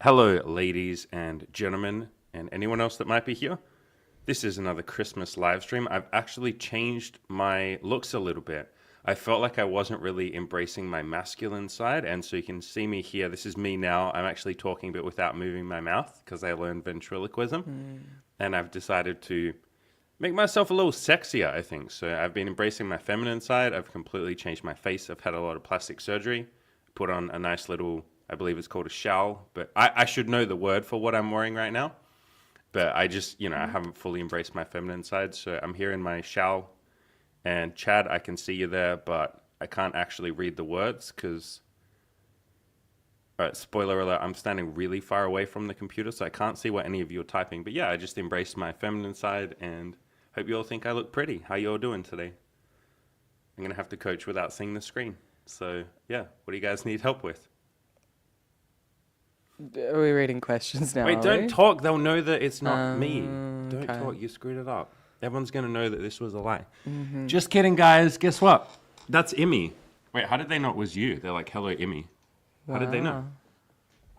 Hello, ladies and gentlemen, and anyone else that might be here. This is another Christmas live stream. I've actually changed my looks a little bit. I felt like I wasn't really embracing my masculine side, and so you can see me here. This is me now. I'm actually talking but without moving my mouth because I learned ventriloquism, and I've decided to make myself a little sexier, I think. So I've been embracing my feminine side. I've completely changed my face. I've had a lot of plastic surgery, put on a nice little, I believe it's called a shawl, but I should know the word for what I'm wearing right now. But I just, I haven't fully embraced my feminine side. So I'm here in my shawl. And Chad, I can see you there, but I can't actually read the words because, spoiler alert, I'm standing really far away from the computer, so I can't see what any of you are typing. But yeah, I just embraced my feminine side and hope you all think I look pretty. How you all doing today? I'm going to have to coach without seeing the screen. So yeah, what do you guys need help with? Are we reading questions now? Wait, don't talk. They'll know that it's not me. Don't okay. talk. You screwed it up. Everyone's going to know that this was a lie. Mm-hmm. Just kidding, guys. Guess what? That's Immy. Wait, how did they know it was you? They're like, hello, Immy. How did they know?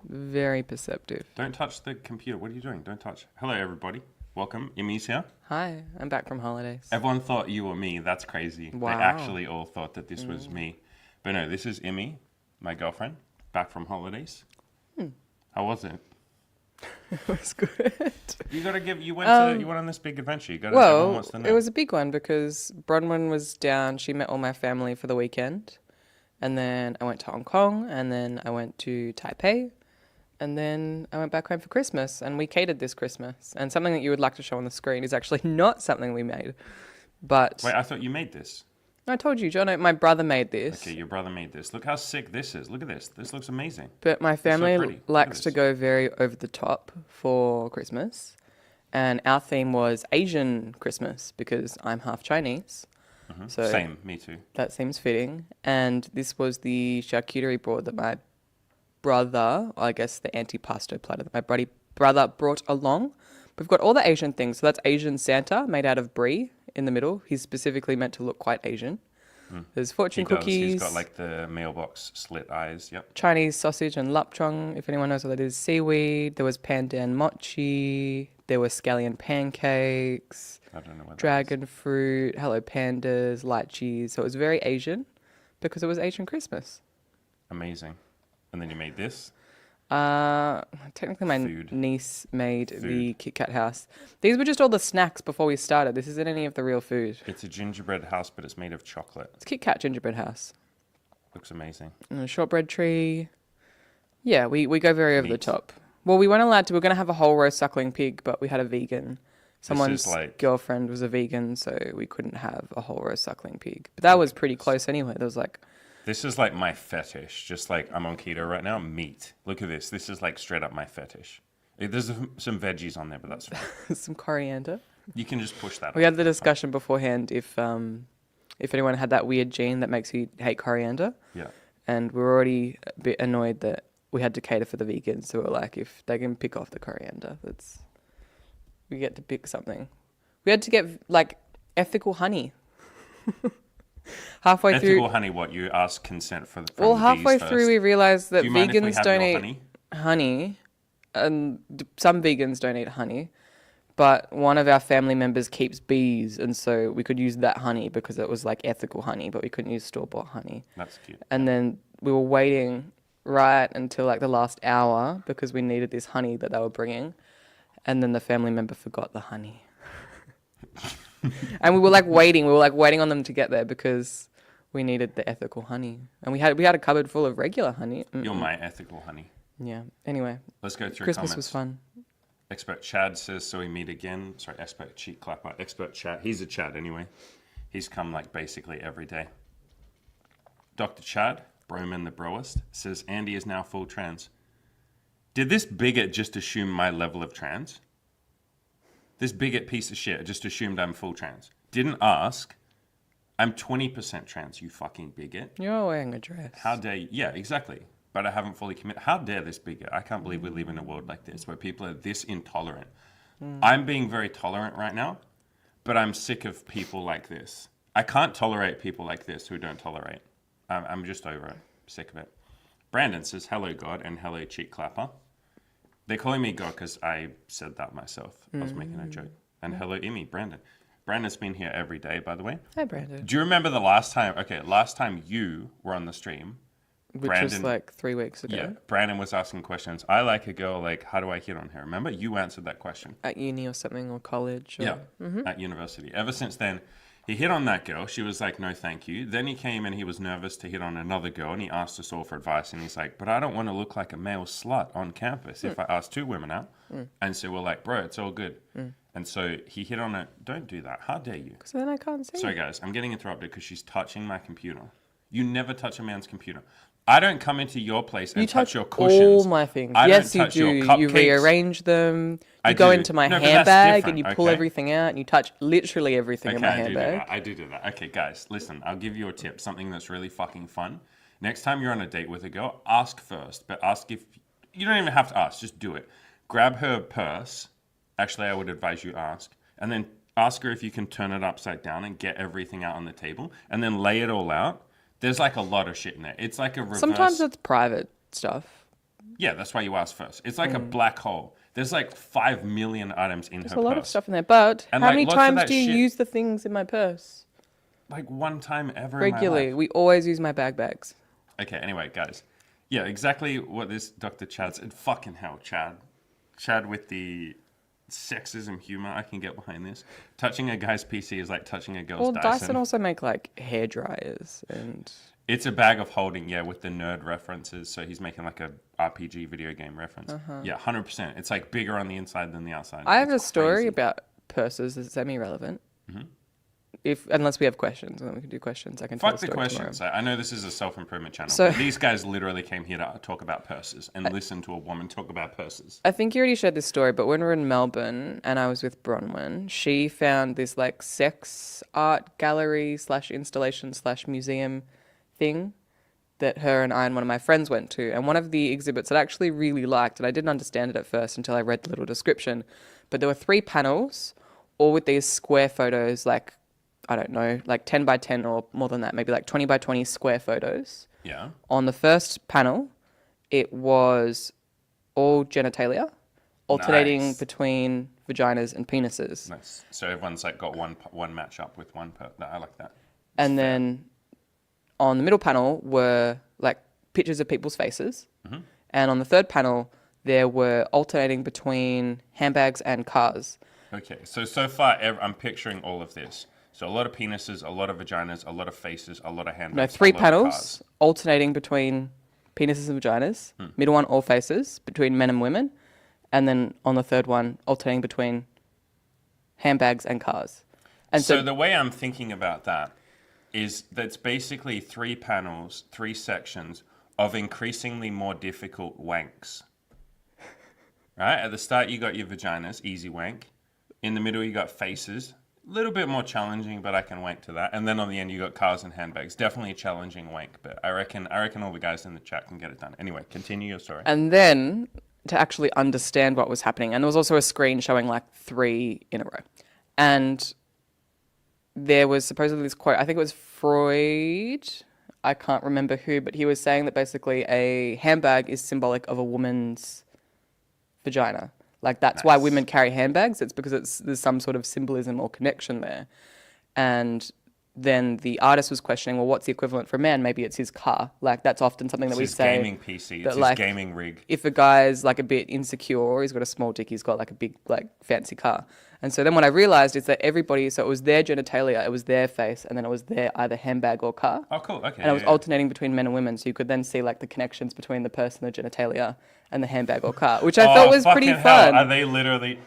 Very perceptive. Don't touch the computer. What are you doing? Don't touch. Hello, everybody. Welcome. Immy's here. Hi, I'm back from holidays. Everyone thought you were me. That's crazy. Wow. They actually all thought that this was me. But no, this is Immy, my girlfriend, back from holidays. How was it? It was good. You went on this big adventure. Everyone wants to know. It was a big one because Bronwyn was down. She met all my family for the weekend. And then I went to Hong Kong, and then I went to Taipei, and then I went back home for Christmas, and we catered this Christmas. And something that you would like to show on the screen is actually not something we made. But wait, I thought you made this. I told you, John, my brother made this. Okay, your brother made this. Look how sick this is. Look at this. This looks amazing. But my family so likes to go very over the top for Christmas. And our theme was Asian Christmas because I'm half Chinese. Mm-hmm. So same, me too. That seems fitting. And this was the charcuterie board that my brother, I guess the antipasto platter that my brother brought along. We've got all the Asian things. So that's Asian Santa made out of brie in the middle. He's specifically meant to look quite Asian. There's fortune cookies. He's got like the mailbox slit eyes. Yep. Chinese sausage and lapchung, if anyone knows what that is. Seaweed. There was pandan mochi. There were scallion pancakes. I don't know what dragon fruit. Hello pandas. Lychees. So it was very Asian because it was Asian Christmas. Amazing. And then you made this. Technically my niece made the Kit Kat house. These were just all the snacks before we started. This isn't any of the real food. It's a gingerbread house, but it's made of chocolate. It's Kit Kat gingerbread house. Looks amazing. And a shortbread tree. Yeah, we go very over the top. Well, we weren't allowed to. We were going to have a whole roast suckling pig, but we had a vegan. Someone's girlfriend was a vegan, so we couldn't have a whole roast suckling pig. But that was pretty close anyway. There was like... This is like my fetish. Just like I'm on keto right now. Meat. Look at this. This is like straight up my fetish. There's some veggies on there, but that's fine. Some coriander. You can just push that. We had the discussion beforehand if anyone had that weird gene that makes you hate coriander. Yeah. And we were already a bit annoyed that we had to cater for the vegans. So we're like, if they can pick off the coriander, we get to pick something. We had to get like ethical honey. Halfway through, ethical honey. What you ask consent from well, the halfway bees through first. we realized that Do you mind if we vegans have don't your eat honey, and some vegans don't eat honey. But one of our family members keeps bees, and so we could use that honey because it was like ethical honey, but we couldn't use store-bought honey. That's cute. And then we were waiting right until like the last hour because we needed this honey that they were bringing, and then the family member forgot the honey. And we were like waiting on them to get there because we needed the ethical honey. And we had a cupboard full of regular honey. You're my ethical honey. Yeah. Anyway. Let's go through Christmas comments. was fun. Expert Chad says, so we meet again. Sorry, expert cheek clapper. Expert Chad. He's a Chad anyway. He's come like basically every day. Dr. Chad, Broman the broist, says Andy is now full trans. Did this bigot just assume my level of trans? This bigot piece of shit just assumed I'm full trans. Didn't ask. I'm 20% trans, you fucking bigot. You're wearing a dress. How dare you? Yeah, exactly. But I haven't fully committed. How dare this bigot? I can't believe we live in a world like this where people are this intolerant. I'm being very tolerant right now, but I'm sick of people like this. I can't tolerate people like this who don't tolerate. I'm just over it. Sick of it. Brandon says, hello, God, and hello, cheek clapper. They're calling me God because I said that myself. I was making a joke. And hello, Imi, Brandon. Brandon's been here every day, by the way. Hi, Brandon. Do you remember the last time? Okay, last time you were on the stream, Which Brandon, was like 3 weeks ago. yeah, Brandon was asking questions. I like a girl. Like, how do I hit on her? Remember, you answered that question. At uni or something, or college. Or... Yeah, at university. Ever since then, he hit on that girl. She was like, no, thank you. Then he came and he was nervous to hit on another girl, and he asked us all for advice. And he's like, but I don't want to look like a male slut on campus if I ask 2 women out. And so we're like, bro, it's all good. And so he hit on it. Don't do that. How dare you? Because then I can't see. Sorry, guys. I'm getting interrupted because she's touching my computer. You never touch a man's computer. I don't come into your place and touch your cushions. All my things. Yes, you do. You rearrange them. You go into my handbag and you pull everything out and you touch literally everything in my handbag. I do that. Okay, guys, listen. I'll give you a tip. Something that's really fucking fun. Next time you're on a date with a girl, ask first. But ask if... You don't even have to ask. Just do it. Grab her purse. Actually, I would advise you ask. And then ask her if you can turn it upside down and get everything out on the table. And then lay it all out. There's like a lot of shit in there. It's like a reverse... Sometimes it's private stuff. Yeah, that's why you ask first. It's like a black hole. There's like 5 million items in her purse. There's a lot of stuff in there. But and how like, many times do you use the things in my purse? Like 1 time ever Regularly. in my life. We always use my bags. Okay, anyway, guys. Yeah, exactly what this Dr. Chad said. Fucking hell, Chad. Chad with the sexism humor. I can get behind this. Touching a guy's PC is like touching a girl's Dyson. Well, Dyson also make like hair dryers and... It's a bag of holding, yeah, with the nerd references. So he's making like a RPG video game reference. Yeah, 100%. It's like bigger on the inside than the outside. I have a story about purses that's semi-relevant. Unless we have questions, and then we can do questions. I can tell Fuck the questions. Tomorrow. I know this is a self-improvement channel. So, but these guys literally came here to talk about purses and listen to a woman talk about purses. I think you already shared this story, but when we were in Melbourne and I was with Bronwyn, she found this like sex art gallery / installation / museum thing that her and I and one of my friends went to. And one of the exhibits I actually really liked, and I didn't understand it at first until I read the little description, but there were 3 panels, all with these square photos, like, I don't know, like 10 by 10 or more than that, maybe like 20 by 20 square photos. Yeah. On the first panel, it was all genitalia, alternating between vaginas and penises. Nice. So everyone's like got one match up with one. I like that. And then on the middle panel were like pictures of people's faces. And on the third panel, there were alternating between handbags and cars. Okay. So far, I'm picturing all of this. So a lot of penises, a lot of vaginas, a lot of faces, a lot of handbags. No, 3 panels alternating between penises and vaginas. Middle one, all faces, between men and women. And then on the third one, alternating between handbags and cars. And so the way I'm thinking about that is that's basically 3 panels, 3 sections of increasingly more difficult wanks. Right? At the start, you got your vaginas, easy wank. In the middle, you got faces. A little bit more challenging, but I can wank to that. And then on the end, you got cars and handbags. Definitely a challenging wank, but I reckon all the guys in the chat can get it done. Anyway, continue your story. And then to actually understand what was happening, and there was also a screen showing like 3 in a row. And there was supposedly this quote, I think it was Freud, I can't remember who, but he was saying that basically a handbag is symbolic of a woman's vagina. Like, that's why women carry handbags. It's because there's some sort of symbolism or connection there. And then the artist was questioning, well, what's the equivalent for a man? Maybe it's his car. Like, that's often something that we say. It's his gaming PC. It's his gaming rig. If a guy's like a bit insecure, or he's got a small dick, he's got like a big, like, fancy car. And so then what I realized is that everybody, so it was their genitalia, it was their face, and then it was their either handbag or car. Oh, cool. Okay. And it was alternating between men and women. So you could then see like the connections between the person, the genitalia, and the handbag or car, which I thought was pretty fun. Are they literally...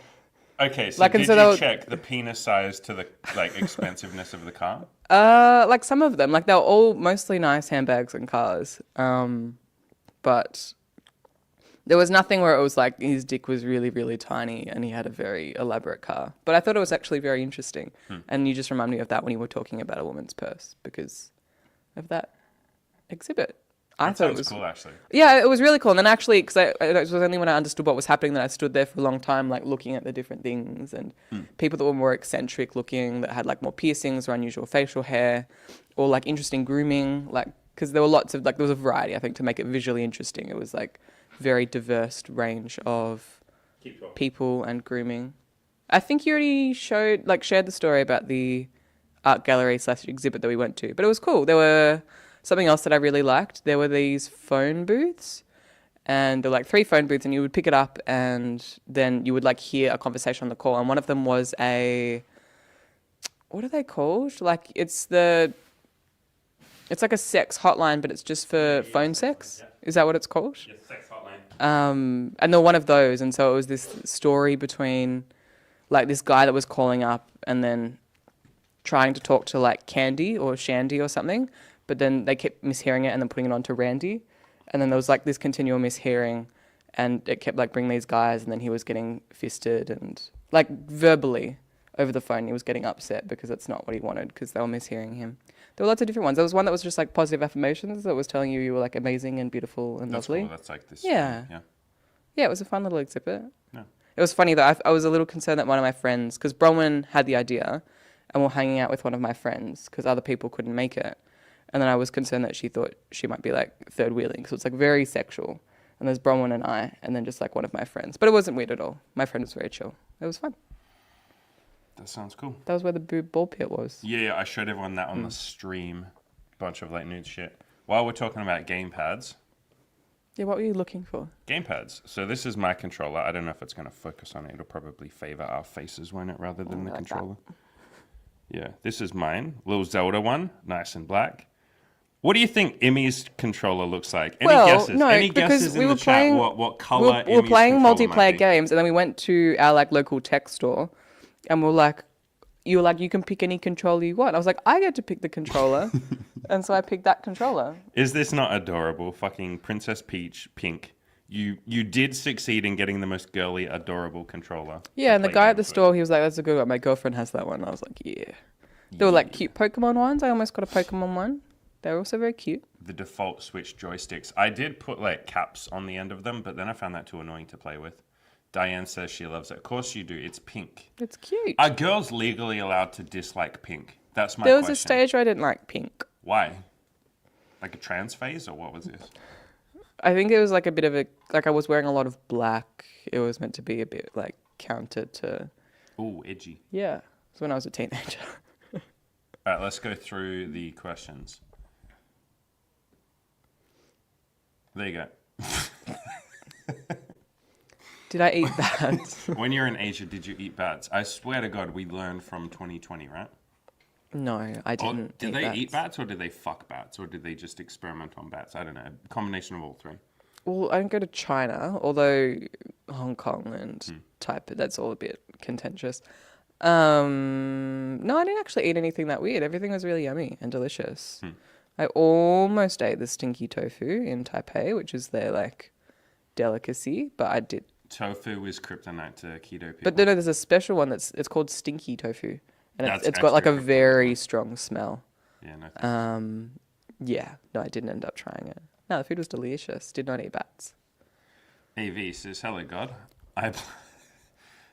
Okay, so like, did you check the penis size to the like expensiveness of the car? Like some of them, like they were all mostly nice handbags and cars. But there was nothing where it was like his dick was really, really tiny and he had a very elaborate car. But I thought it was actually very interesting. And you just remind me of that when you were talking about a woman's purse because of that exhibit. I thought it was cool, actually. Yeah, it was really cool. And then actually, because it was only when I understood what was happening that I stood there for a long time, like looking at the different things and people that were more eccentric looking, that had like more piercings or unusual facial hair, or like interesting grooming, like because there were lots of like there was a variety. I think to make it visually interesting, it was like very diverse range of Keep talking. people and grooming. I think you already shared the story about the art gallery / exhibit that we went to, but it was cool. There were something else that I really liked. There were these phone booths, and there were like 3 phone booths, and you would pick it up, and then you would like hear a conversation on the call. And one of them was what are they called? Like it's like a sex hotline, but it's just for phone sex. Yeah. Is that what it's called? Yes, sex hotline. And there were one of those, and so it was this story between like this guy that was calling up and then trying to talk to like Candy or Shandy or something, but then they kept mishearing it and then putting it on to Randy, and then there was like this continual mishearing, and it kept like bringing these guys, and then he was getting fisted and like verbally over the phone he was getting upset because it's not what he wanted because they were mishearing him. There were lots of different ones. There was one that was just like positive affirmations that was telling you were like amazing and beautiful and That's lovely. cool. That's like this. Yeah. Yeah. Yeah, it was a fun little exhibit. Yeah. It was funny that I was a little concerned that one of my friends, because Bronwyn had the idea and we're hanging out with one of my friends because other people couldn't make it. And then I was concerned that she thought she might be like third wheeling. So it's like very sexual. And there's Bronwyn and I, and then just like one of my friends. But it wasn't weird at all. My friend was very chill. It was fun. That sounds cool. That was where the boob ball pit was. Yeah, I showed everyone that on the stream. Bunch of like nude shit. While we're talking about gamepads. Yeah, what were you looking for? Gamepads. So this is my controller. I don't know if it's going to focus on it. It'll probably favor our faces, won't it, rather than the like controller. Yeah, this is mine. Little Zelda one. Nice and black. What do you think Emmy's controller looks like? Any guesses? No, Any because guesses we in were the playing, chat what color we were Emmy's playing controller might multiplayer be? games, and then we went to our like local tech store, and we're like, you were like, you can pick any controller you want. I was like, I get to pick the controller, and so I picked that controller. Is this not adorable? Fucking Princess Peach pink. You did succeed in getting the most girly, adorable controller. Yeah, to and the play guy at the games with. store, he was like, that's a good one. My girlfriend has that one. I was like, yeah. There were like cute Pokemon ones. I almost got a Pokemon one. They were also very cute. The default Switch joysticks. I did put like caps on the end of them, but then I found that too annoying to play with. Diane says she loves it. Of course you do. It's pink. It's cute. Are girls legally allowed to dislike pink? That's my There was question. a stage where I didn't like pink. Why? Like a trans phase, or what was this? I think it was like a bit of a, like I was wearing a lot of black. It was meant to be a bit like counter to, Ooh, edgy. yeah. It's when I was a teenager. All right, let's go through the questions. There you go. Did I eat bats? When you're in Asia, did you eat bats? I swear to God, we learned from 2020, right? No, I Or didn't. did they eat bats, or did they fuck bats, or did they just experiment on bats? I don't know. A combination of all three. Well, I didn't go to China, although Hong Kong and Taipei, that's all a bit contentious. No, I didn't actually eat anything that weird. Everything was really yummy and delicious. I almost ate the stinky tofu in Taipei, which is their like delicacy, but I did. Tofu is kryptonite to keto people. But then there's a special one it's called stinky tofu, and That's it's got like a extra kryptonite. very strong smell. Yeah, no thanks. Yeah, no, I didn't end up trying it. No, the food was delicious. Did not eat bats. AV says, hello, God. I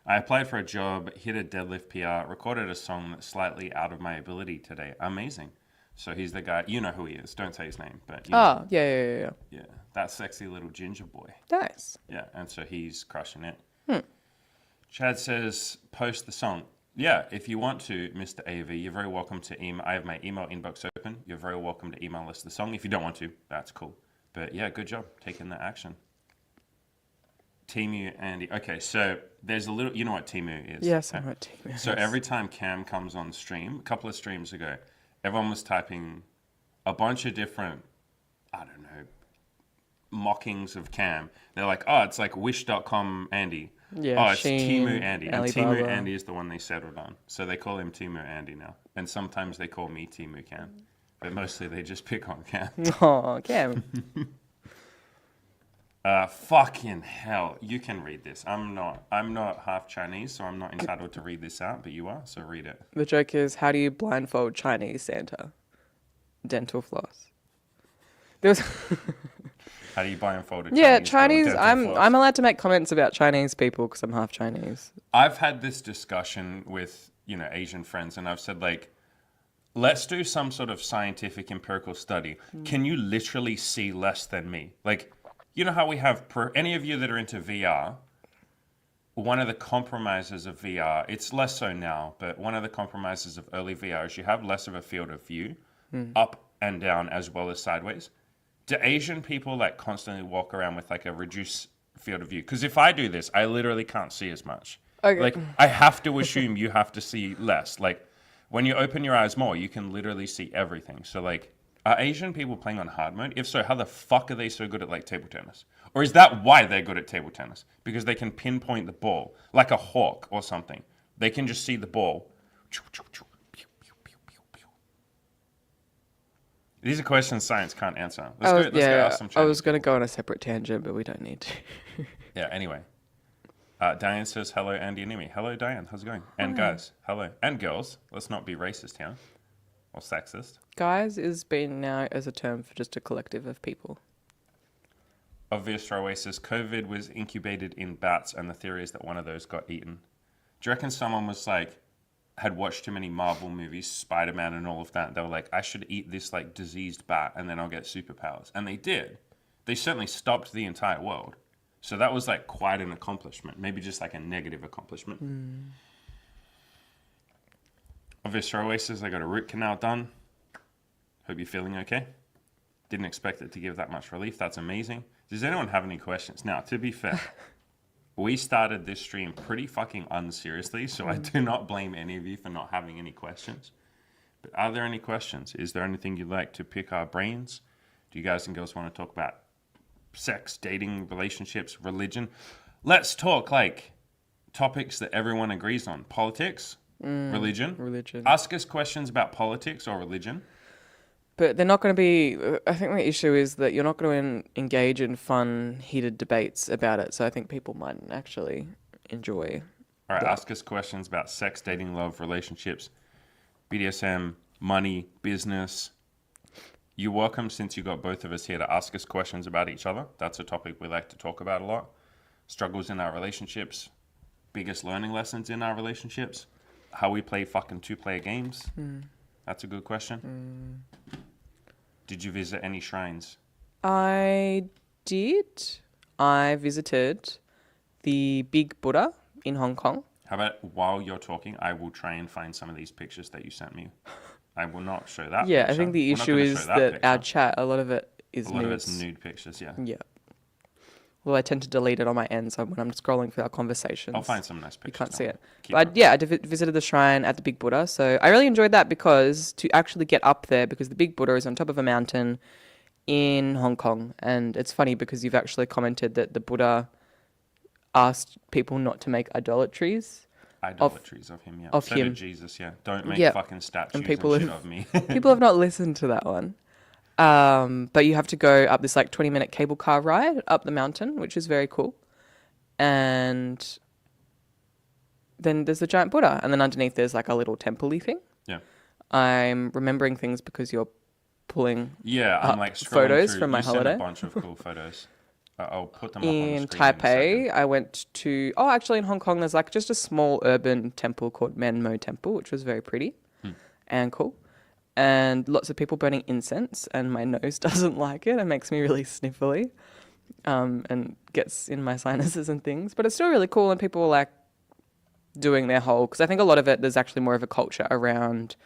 applied for a job, hit a deadlift PR, recorded a song that's slightly out of my ability today. Amazing. So he's the guy, you know who he is. Don't say his name, but you know. Oh, yeah. Yeah, that sexy little ginger boy. Nice. Yeah, and so he's crushing it. Chad says, post the song. Yeah, if you want to, Mr. AV, you're very welcome to email. I have my email inbox open. You're very welcome to email us the song. If you don't want to, that's cool. But yeah, good job taking that action. Temu Andy. Okay, so there's a little, you know what Temu is? Yes, I know what team it So is. every time Cam comes on stream, a couple of streams ago, everyone was typing a bunch of different, I don't know, mockings of Cam. They're like, oh, it's like wish.com Andy. Yeah, Oh, it's Shein, Temu Andy. And Alibaba. Temu Andy is the one they settled on. So they call him Temu Andy now. And sometimes they call me Temu Cam. But mostly they just pick on Cam. Oh, Cam. Fucking hell. You can read this. I'm not half Chinese, so I'm not entitled to read this out, but you are, so read it. The joke is, how do you blindfold Chinese Santa? Dental floss. There was How do you blindfold a yeah, Chinese? Chinese. girl with dental floss? I'm allowed to make comments about Chinese people because I'm half Chinese. I've had this discussion with, Asian friends, and I've said, like, let's do some sort of scientific empirical study. Can you literally see less than me? Like, You know how we have any of you that are into VR, one of the compromises of VR, it's less so now, but one of the compromises of early VR is you have less of a field of view, up and down as well as sideways. Do Asian people like constantly walk around with like a reduced field of view? Because if I do this, I literally can't see as much. Okay. Like I have to assume you have to see less. Like when you open your eyes more, you can literally see everything. So like, are Asian people playing on hard mode? If so, how the fuck are they so good at like table tennis? Or is that why they're good at table tennis? Because they can pinpoint the ball like a hawk or something. They can just see the ball. These are questions science can't answer. Let's go ask some Chinese I was going to people. go on a separate tangent, but we don't need to. Yeah, anyway. Diane says, hello, Andy and Amy. Hello, Diane. How's it going? And guys, hello. And girls. Let's not be racist here. Or sexist. Guys is being now as a term for just a collective of people. Obvious throwaway says, COVID was incubated in bats, and the theory is that one of those got eaten. Do you reckon someone was like, had watched too many Marvel movies, Spider-Man and all of that, and they were like, I should eat this like diseased bat and then I'll get superpowers. And they did. They certainly stopped the entire world. So that was like quite an accomplishment. Maybe just like a negative accomplishment. Obvious throwaway says, I got a root canal done. Hope you're feeling okay. Didn't expect it to give that much relief. That's amazing. Does anyone have any questions? Now, to be fair, we started this stream pretty fucking unseriously, so I do not blame any of you for not having any questions. But are there any questions? Is there anything you'd like to pick our brains? Do you guys and girls want to talk about sex, dating, relationships, religion? Let's talk like topics that everyone agrees on. Politics, religion. Ask us questions about politics or religion. But they're not going to be... I think the issue is that you're not going to engage in fun, heated debates about it. So I think people might actually enjoy All right, that. ask us questions about sex, dating, love, relationships, BDSM, money, business. You're welcome, since you got both of us here, to ask us questions about each other. That's a topic we like to talk about a lot. Struggles in our relationships, biggest learning lessons in our relationships, how we play fucking two-player games. That's a good question. Did you visit any shrines? I did. I visited the Big Buddha in Hong Kong. How about while you're talking, I will try and find some of these pictures that you sent me. I will not show that Yeah, picture. I think the We're not issue gonna is show that picture. our chat, a lot of it is A lot of nudes. it's nude pictures, yeah. Yeah. Well, I tend to delete it on my end, so when I'm scrolling through our conversations, I'll find some nice you pictures. can't see don't it. worry. Keep But it. yeah, I visited the shrine at the Big Buddha, so I really enjoyed that because to actually get up there, because the Big Buddha is on top of a mountain in Hong Kong, and it's funny because you've actually commented that the Buddha asked people not to make idolatries. Idolatries of him, yeah. of So did him. Jesus, yeah. Don't make Yeah. fucking statues and people shit have- of me. People have not listened to that one. But you have to go up this like 20-minute cable car ride up the mountain, which is very cool. And then there's the giant Buddha, and then underneath there's like a little temple-y thing. Yeah. I'm remembering things because you're pulling Yeah, I'm like scrolling photos through. from my You sent holiday. a bunch of cool photos. I'll put them up on the in screen in a Taipei. second. I went to actually in Hong Kong there's like just a small urban temple called Menmo Temple, which was very pretty and cool. And lots of people burning incense, and my nose doesn't like it. It makes me really sniffly. And gets in my sinuses and things. But it's still really cool, and people were like doing their whole, because I think a lot of it, there's actually more of a culture around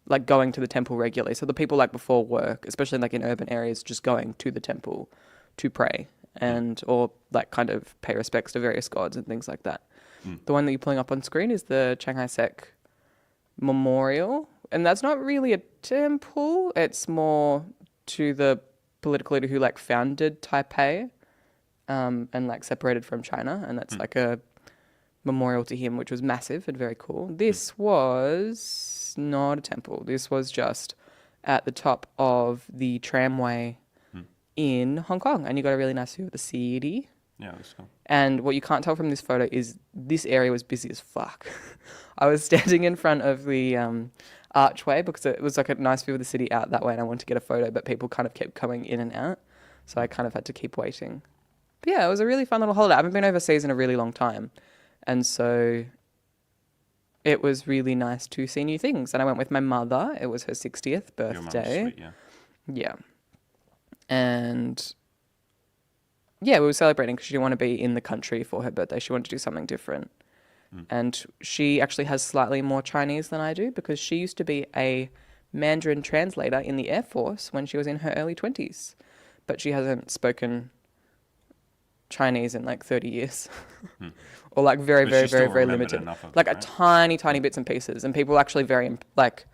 like going to the temple regularly. So the people like before work, especially like in urban areas, just going to the temple to pray and or like kind of pay respects to various gods and things like that. The one that you're pulling up on screen is the Shanghai Sec Memorial, and that's not really a temple. It's more to the political leader who like founded Taipei and like separated from China, and that's like a memorial to him, which was massive and very cool. This was not a temple. This was just at the top of the tramway in Hong Kong, and you got a really nice view of the city. Yeah, that's cool. And what you can't tell from this photo is this area was busy as fuck. I was standing in front of the archway because it was like a nice view of the city out that way, and I wanted to get a photo, but people kind of kept coming in and out, so I kind of had to keep waiting. But yeah, it was a really fun little holiday. I haven't been overseas in a really long time, and so it was really nice to see new things. And I went with my mother. It was her 60th Your mum's birthday. sweet, yeah. Yeah. And Yeah, we were celebrating because she didn't want to be in the country for her birthday. She wanted to do something different. And she actually has slightly more Chinese than I do because she used to be a Mandarin translator in the Air Force when she was in her early 20s. But she hasn't spoken Chinese in like 30 years. Or like very, But very, she very, still very remembered limited. enough of it, Like a right? tiny, tiny bits and pieces. And people actually very, like,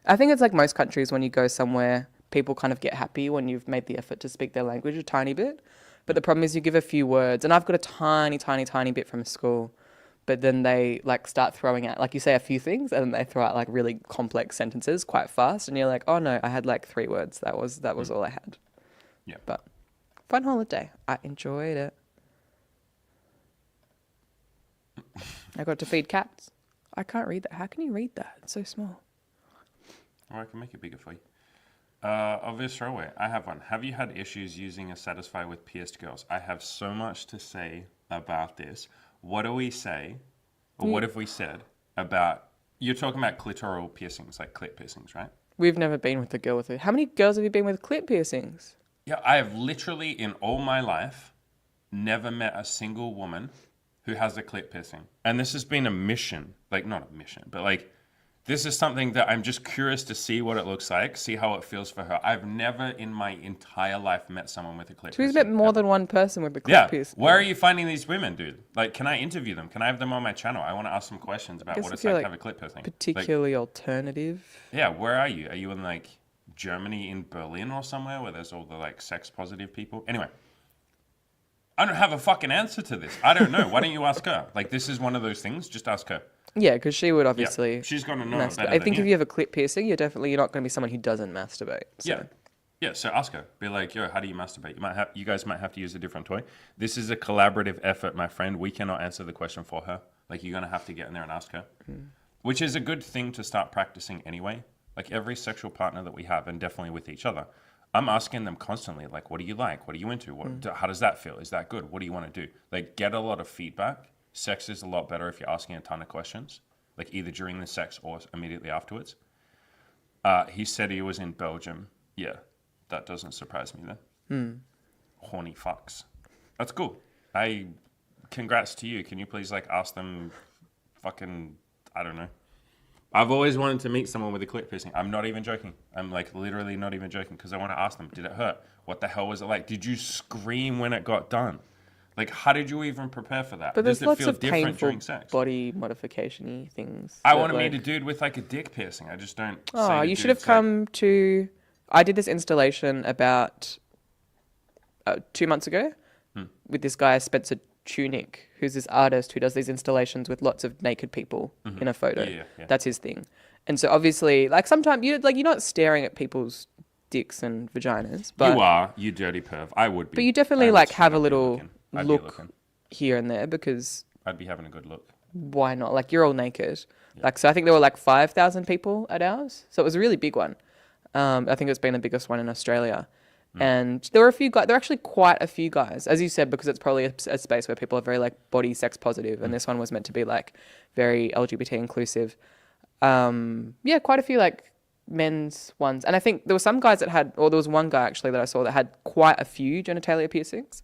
I think it's like most countries when you go somewhere, people kind of get happy when you've made the effort to speak their language a tiny bit. But the problem is you give a few words. And I've got a tiny, tiny, tiny bit from school. But then they like start throwing out, like you say a few things and then they throw out like really complex sentences quite fast. And you're like, oh no, I had like 3 words. That was all I had. Yeah. But fun holiday. I enjoyed it. I got to feed cats. I can't read that. How can you read that? It's so small. Or I can make it bigger for you. Obvious throwaway. I have one. Have you had issues using a Satisfy with pierced girls? I have so much to say about this. What do we say, or what have we said about, you're talking about clitoral piercings, like clit piercings, right? We've never been with a girl with it. How many girls have you been with clit piercings? Yeah, I have literally in all my life never met a single woman who has a clit piercing. And this has been a mission, like not a mission, but like this is something that I'm just curious to see what it looks like, see how it feels for her. I've never in my entire life met someone with a clit So we've piercing. met more than one person with a clit piercing. Where are you finding these women, dude? Like, can I interview them? Can I have them on my channel? I want to ask some questions about guess what if it's you're, like to like, have a clit piercing. Particularly alternative. Yeah, where are you? Are you in like Germany, in Berlin or somewhere where there's all the like sex positive people? Anyway, I don't have a fucking answer to this. I don't know. Why don't you ask her? Like, this is one of those things. Just ask her. Yeah, because she would obviously. She's gonna know masturbate. better I think than if you have a clit piercing, you're not going to be someone who doesn't masturbate. So. Yeah. Yeah, so ask her. Be like, yo, how do you masturbate? You guys might have to use a different toy. This is a collaborative effort, my friend. We cannot answer the question for her. Like, you're gonna have to get in there and ask her. Which is a good thing to start practicing anyway. Like every sexual partner that we have, and definitely with each other, I'm asking them constantly, like, what do you like? What are you into? How does that feel? Is that good? What do you want to do? Like, get a lot of feedback. Sex is a lot better if you're asking a ton of questions, like either during the sex or immediately afterwards. He said he was in Belgium. Yeah, that doesn't surprise me then. Horny fucks. That's cool. Congrats to you. Can you please like ask them fucking, I don't know. I've always wanted to meet someone with a clit piercing. I'm not even joking. I'm like literally not even joking because I want to ask them, did it hurt? What the hell was it like? Did you scream when it got done? Like, how did you even prepare for that? But there's Does it lots feel of different painful during sex? body modification-y things. I that, want to like- meet a dude with like a dick piercing. I just don't. Oh, say to you should have dudes, like, come to. I did this installation about 2 months ago with this guy Spencer Tunick, who's this artist who does these installations with lots of naked people in a photo. Yeah. That's his thing. And so obviously, like sometimes you're not staring at people's dicks and vaginas, but you are, you dirty perv. I would be. But you definitely I would like straight have a up be little looking. I'd be look looking. here and there because I'd be having a good look. why not? Like you're all naked. Like so, I think there were like 5,000 people at ours, so it was a really big one. I think it's been the biggest one in Australia. And there were a few guys. There were actually quite a few guys, as you said, because it's probably a space where people are very like body sex positive, and this one was meant to be like very LGBT inclusive. Yeah, quite a few like men's ones, and I think there were some guys that had, or there was one guy actually that I saw that had quite a few genitalia piercings,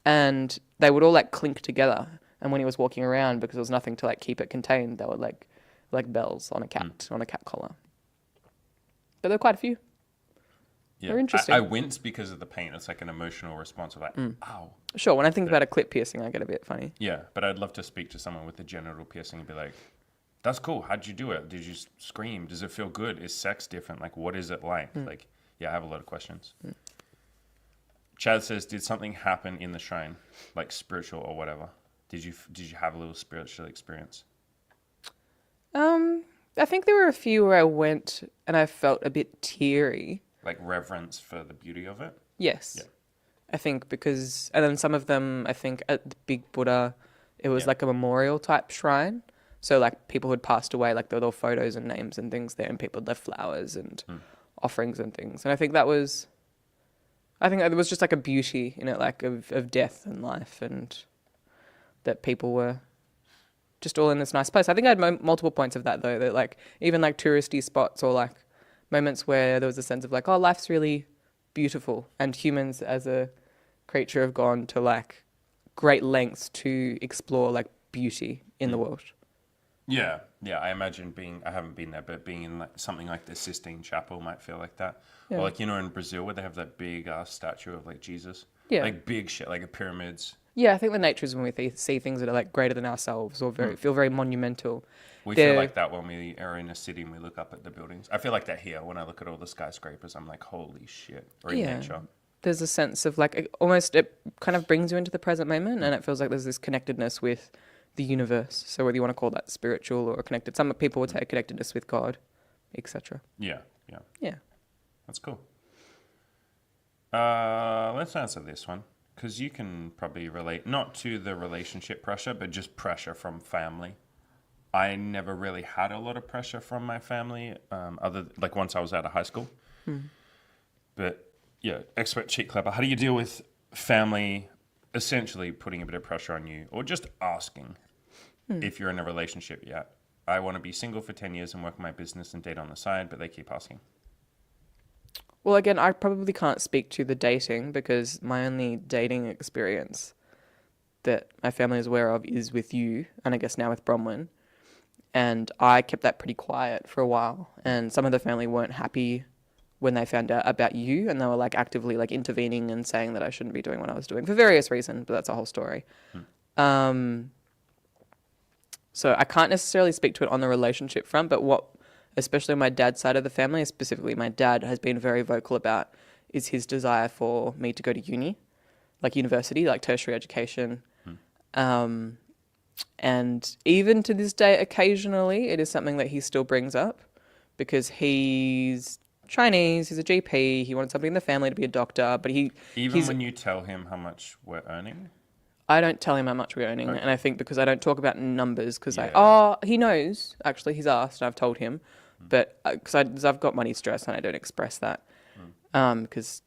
and they would all like clink together. And when he was walking around, because there was nothing to like keep it contained, they were like bells on a cat collar. But there were quite a few. Yeah. They're interesting. I wince because of the pain. It's like an emotional response of like, ow. Sure, when I think about a clit piercing, I get a bit funny. Yeah, but I'd love to speak to someone with a genital piercing and be like, that's cool. How'd you do it? Did you scream? Does it feel good? Is sex different? Like, what is it like? Like, yeah, I have a lot of questions. Chad says, did something happen in the shrine, like spiritual or whatever? Did you have a little spiritual experience? I think there were a few where I went and I felt a bit teary. Like reverence for the beauty of it? Yes. Yeah. I think because, and then some of them, I think at the Big Buddha, it was like a memorial type shrine. So like people who had passed away, like there were all photos and names and things there, and people had left flowers and offerings and things. And I think there was just like a beauty in it, like of death and life, and that people were just all in this nice place. I think I had multiple points of that though, that like even like touristy spots or like moments where there was a sense of like, oh, life's really beautiful, and humans as a creature have gone to like great lengths to explore like beauty in the world. Yeah, yeah. I imagine I haven't been there, but being in like something like the Sistine Chapel might feel like that. Yeah. Or like, in Brazil where they have that big statue of like Jesus. Yeah. Like big shit, like a pyramids. Yeah, I think the nature is when we see things that are like greater than ourselves or feel very monumental. We They're- feel like that when we are in a city and we look up at the buildings. I feel like that here when I look at all the skyscrapers. I'm like, holy shit. Or in nature. There's a sense of like it kind of brings you into the present moment, and it feels like there's this connectedness with the universe. So whether you want to call that spiritual or connected, some people would say connectedness with God, etc. Yeah, yeah. Yeah. That's cool. Let's answer this one because you can probably relate not to the relationship pressure, but just pressure from family. I never really had a lot of pressure from my family, like once I was out of high school. But yeah, expert cheek clapper. How do you deal with family essentially putting a bit of pressure on you, or just asking if you're in a relationship yet? I want to be single for 10 years and work my business and date on the side, but they keep asking. Well, again, I probably can't speak to the dating because my only dating experience that my family is aware of is with you, and I guess now with Bronwyn. And I kept that pretty quiet for a while. And some of the family weren't happy when they found out about you, and they were like actively like intervening and saying that I shouldn't be doing what I was doing for various reasons, but that's a whole story. So I can't necessarily speak to it on the relationship front, but what, especially on my dad's side of the family, specifically my dad has been very vocal about is his desire for me to go to uni, like university, like tertiary education. And even to this day, occasionally it is something that he still brings up because he's Chinese, he's a GP, he wanted somebody in the family to be a doctor, but When you tell him how much we're earning? I don't tell him how much we're earning, Okay. and I think because I don't talk about numbers, because Yeah. he knows, actually, he's asked, and I've told him, but because I've got money stress and I don't express that, because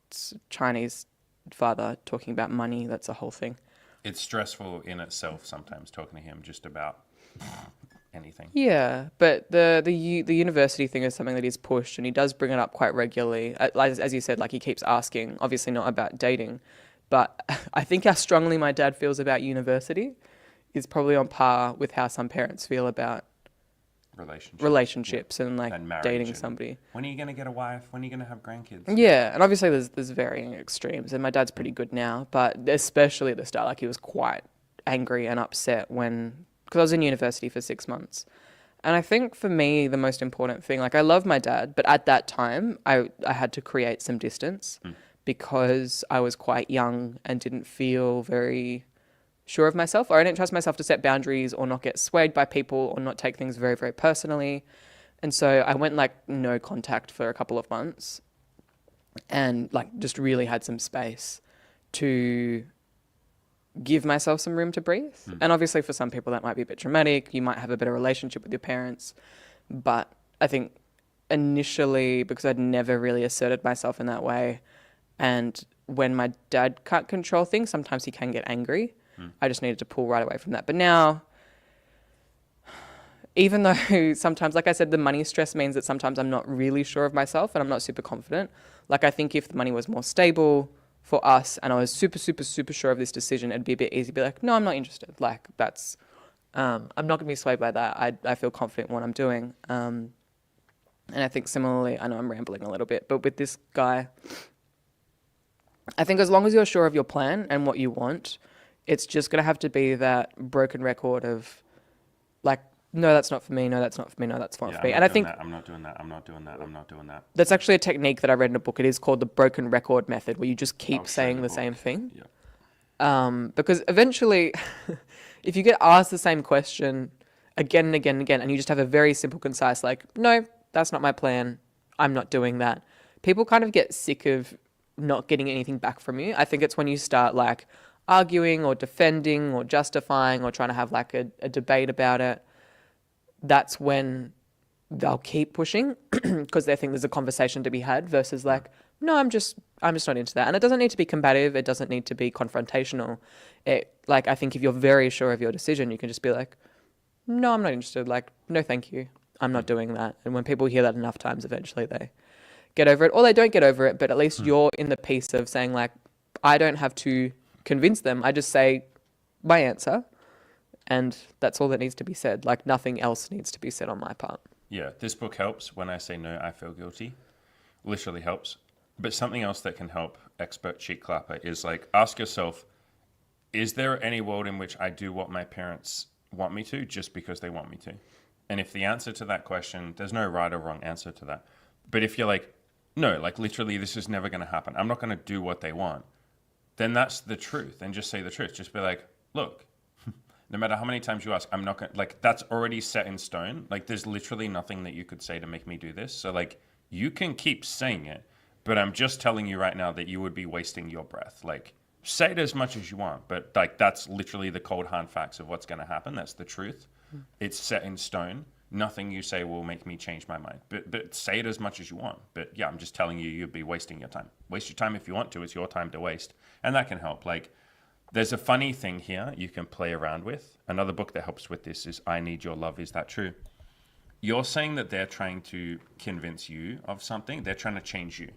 it's Chinese father talking about money, that's a whole thing. It's stressful in itself sometimes talking to him just about anything. Yeah, but the university thing is something that he's pushed, and he does bring it up quite regularly. As you said, like he keeps asking, obviously not about dating, but I think how strongly my dad feels about university is probably on par with how some parents feel about relationships and like And marriage dating and somebody. When are you going to get a wife? When are you going to have grandkids? Yeah, and obviously there's varying extremes, and my dad's pretty good now, but especially at the start, like he was quite angry and upset because I was in university for 6 months. And I think for me, the most important thing, like I love my dad, but at that time I had to create some distance because I was quite young and didn't feel very sure of myself, or I didn't trust myself to set boundaries or not get swayed by people or not take things very, very personally. And so I went like no contact for a couple of months and like just really had some space to give myself some room to breathe. And obviously for some people that might be a bit traumatic. You might have a better relationship with your parents. But I think initially, because I'd never really asserted myself in that way, and when my dad can't control things, sometimes he can get angry. I just needed to pull right away from that. But now, even though sometimes, like I said, the money stress means that sometimes I'm not really sure of myself and I'm not super confident. Like I think if the money was more stable for us and I was super, super, super sure of this decision, it'd be a bit easy to be like, no, I'm not interested. Like that's, I'm not going to be swayed by that. I feel confident in what I'm doing. And I think similarly, I know I'm rambling a little bit, but with this guy, I think as long as you're sure of your plan and what you want, it's just going to have to be that broken record of like, no, that's not for me. No, that's not for me. No, that's not for me. And I think I'm not doing that. I'm not doing that. I'm not doing that. that's actually a technique that I read in a book. It is called the broken record method, where you just keep saying the same thing. Yeah. Because eventually, if you get asked the same question again and again and again, and you just have a very simple, concise, like, no, that's not my plan. I'm not doing that. People kind of get sick of not getting anything back from you. I think it's when you start like arguing or defending or justifying or trying to have like a debate about it. That's when they'll keep pushing because they think there's a conversation to be had versus like, no, I'm just not into that. And it doesn't need to be combative. It doesn't need to be confrontational. Like, I think if you're very sure of your decision, you can just be like, no, I'm not interested. Like, no, thank you. I'm not doing that. And when people hear that enough times, eventually they get over it, or they don't get over it, but at least you're in the piece of saying like, I don't have to convince them. I just say my answer, and that's all that needs to be said. Like, nothing else needs to be said on my part. Yeah, this book helps. When I say no, I feel guilty. Literally helps. But something else that can help, expert cheek clapper, is like, ask yourself, is there any world in which I do what my parents want me to just because they want me to? And if the answer to that question, there's no right or wrong answer to that. But if you're like, no, like literally this is never going to happen, I'm not going to do what they want, then that's the truth. And just say the truth. Just be like, look, no matter how many times you ask, I'm not going to, like, that's already set in stone. Like, there's literally nothing that you could say to make me do this. So, like, you can keep saying it, but I'm just telling you right now that you would be wasting your breath. Like, say it as much as you want, but, like, that's literally the cold, hard facts of what's going to happen. That's the truth. It's set in stone. Nothing you say will make me change my mind. But say it as much as you want. But, yeah, I'm just telling you, you'd be wasting your time. Waste your time if you want to. It's your time to waste. And that can help. Like, there's a funny thing here you can play around with. Another book that helps with this is I Need Your Love. Is That True? You're saying that they're trying to convince you of something. They're trying to change you.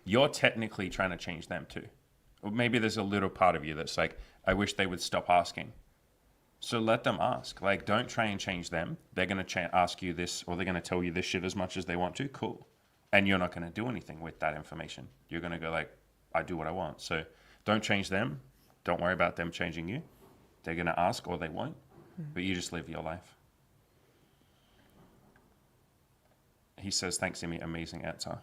You're technically trying to change them too. Or maybe there's a little part of you that's like, I wish they would stop asking. So let them ask. Like, don't try and change them. They're going to ask you this, or they're going to tell you this shit as much as they want to. Cool. And you're not going to do anything with that information. You're going to go like, I do what I want. So don't change them. Don't worry about them changing you. They're going to ask or they won't. But you just live your life. He says, thanks, Amy. Amazing answer.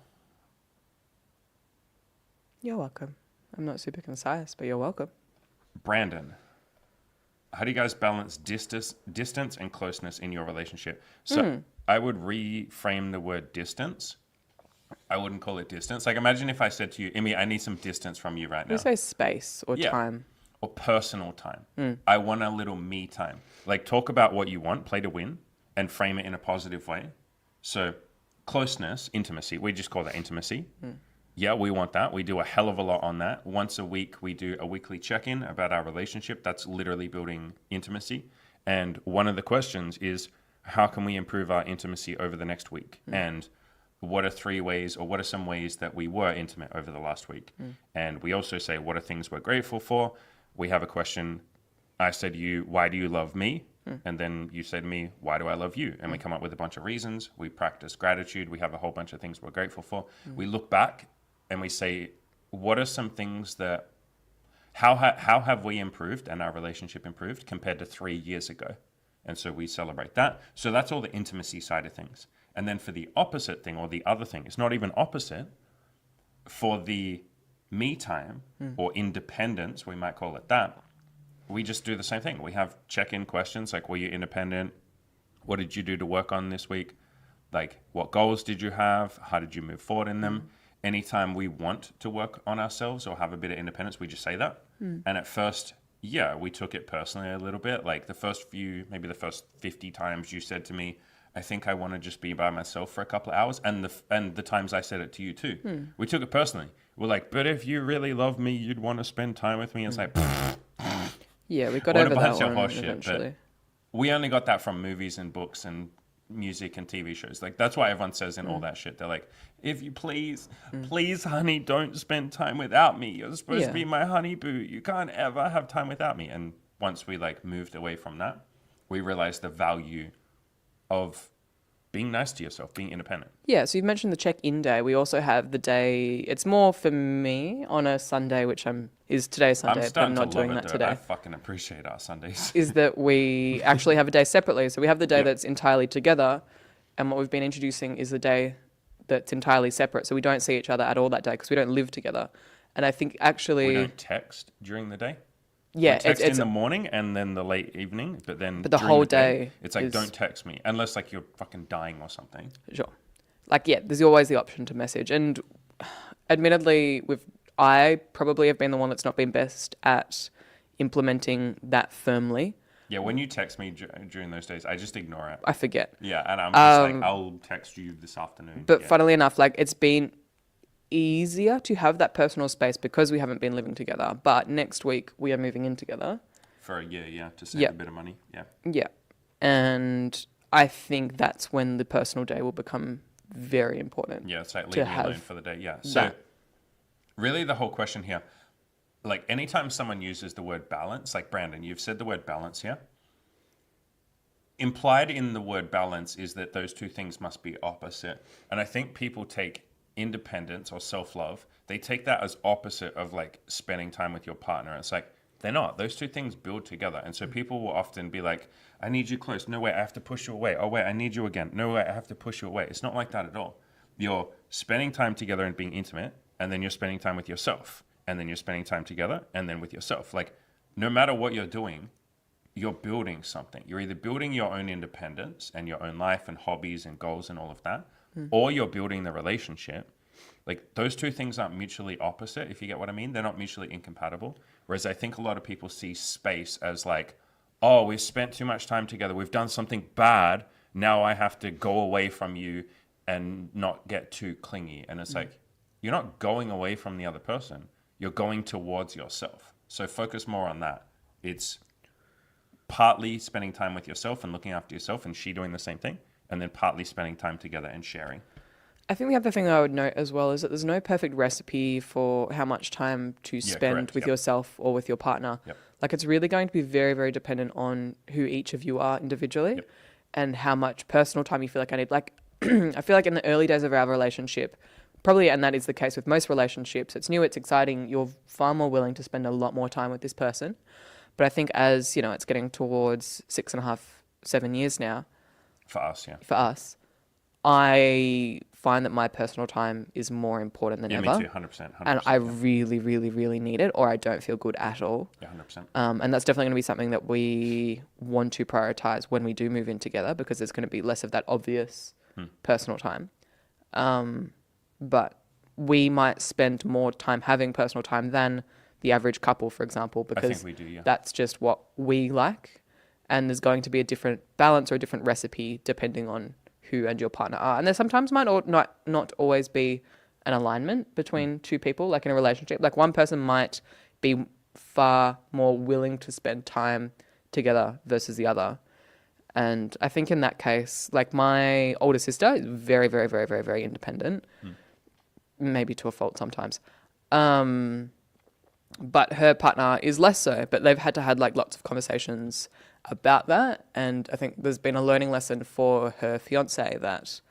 You're welcome. I'm not super concise, but you're welcome. Brandon, how do you guys balance distance and closeness in your relationship? So I would reframe the word distance. I wouldn't call it distance. Like, imagine if I said to you, Amy, I need some distance from you right now. You say space or time. Or personal time. I want a little me time. Like, talk about what you want, play to win, and frame it in a positive way. So closeness, intimacy, we just call that intimacy. Yeah, we want that. We do a hell of a lot on that. Once a week, we do a weekly check-in about our relationship. That's literally building intimacy. And one of the questions is, how can we improve our intimacy over the next week? And what are 3 ways, or what are some ways that we were intimate over the last week? And we also say, what are things we're grateful for? We have a question. I said to you, why do you love me? And then you said to me, why do I love you? And we come up with a bunch of reasons. We practice gratitude. We have a whole bunch of things we're grateful for. We look back and we say, what are some things that, how have we improved and our relationship improved compared to 3 years ago? And so we celebrate that. So that's all the intimacy side of things. And then for the opposite thing, or the other thing, it's not even opposite, for the me time or independence, we might call it that, we just do the same thing. We have check-in questions like, were you independent? What did you do to work on this week? Like, what goals did you have? How did you move forward in them? Anytime we want to work on ourselves or have a bit of independence, we just say that. And at first, yeah, we took it personally a little bit. Like the first few, maybe the first 50 times you said to me, I think I want to just be by myself for a couple of hours. And the times I said it to you too, we took it personally. We're like, but if you really love me, you'd want to spend time with me. It's like, yeah, we got over that one eventually. But we only got that from movies and books and music and TV shows. Like, that's why everyone says in all that shit, they're like, if you please, honey, don't spend time without me. You're supposed to be my honey boo. You can't ever have time without me. And once we like moved away from that, we realized the value of being nice to yourself, being independent. Yeah, so you've mentioned the check-in day. We also have the day, it's more for me on a Sunday, which is today's Sunday, but I'm not doing that today. I fucking appreciate our Sundays. Is that we actually have a day separately. So we have the day that's entirely together, and what we've been introducing is the day that's entirely separate. So we don't see each other at all that day because we don't live together. And I think actually... We don't text during the day? Yeah, we text in the morning and then the late evening, but the whole day it's like, don't text me unless like you're fucking dying or something. Sure. Like, yeah, there's always the option to message. And admittedly, I probably have been the one that's not been best at implementing that firmly. Yeah, when you text me during those days, I just ignore it. I forget. Yeah, and I'm just like, I'll text you this afternoon. But funnily enough, like, it's been easier to have that personal space because we haven't been living together. But next week we are moving in together for a year, to save a bit of money. Yeah, and I think that's when the personal day will become very important. Yeah, it's like leave me alone for the day. Yeah. So really, the whole question here: like anytime someone uses the word balance, like Brandon, you've said the word balance here. Implied in the word balance is that those two things must be opposite. And I think people take independence or self-love, they take that as opposite of like spending time with your partner. It's like, they're not. Those two things build together. And so people will often be like, I need you close. No, wait, I have to push you away. Oh, wait, I need you again. No, wait, I have to push you away. It's not like that at all. You're spending time together and being intimate, and then you're spending time with yourself. And then you're spending time together, and then with yourself. Like, no matter what you're doing, you're building something. You're either building your own independence and your own life and hobbies and goals and all of that, or you're building the relationship. Like those two things aren't mutually opposite, if you get what I mean. They're not mutually incompatible. Whereas I think a lot of people see space as like, oh, we've spent too much time together. We've done something bad. Now I have to go away from you and not get too clingy. And it's like, you're not going away from the other person. You're going towards yourself. So focus more on that. It's partly spending time with yourself and looking after yourself and she doing the same thing. And then partly spending time together and sharing. I think the other thing I would note as well is that there's no perfect recipe for how much time to spend with yourself or with your partner. Like it's really going to be very, very dependent on who each of you are individually and how much personal time you feel like I need. Like I feel like in the early days of our relationship, probably, and that is the case with most relationships, it's new, it's exciting, you're far more willing to spend a lot more time with this person. But I think as, you know, it's getting towards 6.5, 7 years now. For us, For us, I find that my personal time is more important than ever. Me too, 100%. And I really, really, really need it, or I don't feel good at all. 100%. And that's definitely going to be something that we want to prioritize when we do move in together, because there's going to be less of that obvious personal time. But we might spend more time having personal time than the average couple, for example, because I think we do, that's just what we like. And there's going to be a different balance or a different recipe depending on who and your partner are. And there sometimes might not always be an alignment between two people, like in a relationship. Like one person might be far more willing to spend time together versus the other. And I think in that case, like my older sister is very, very, very, very, very independent, maybe to a fault sometimes. But her partner is less so, but they've had to have like lots of conversations about that. And I think there's been a learning lesson for her fiance that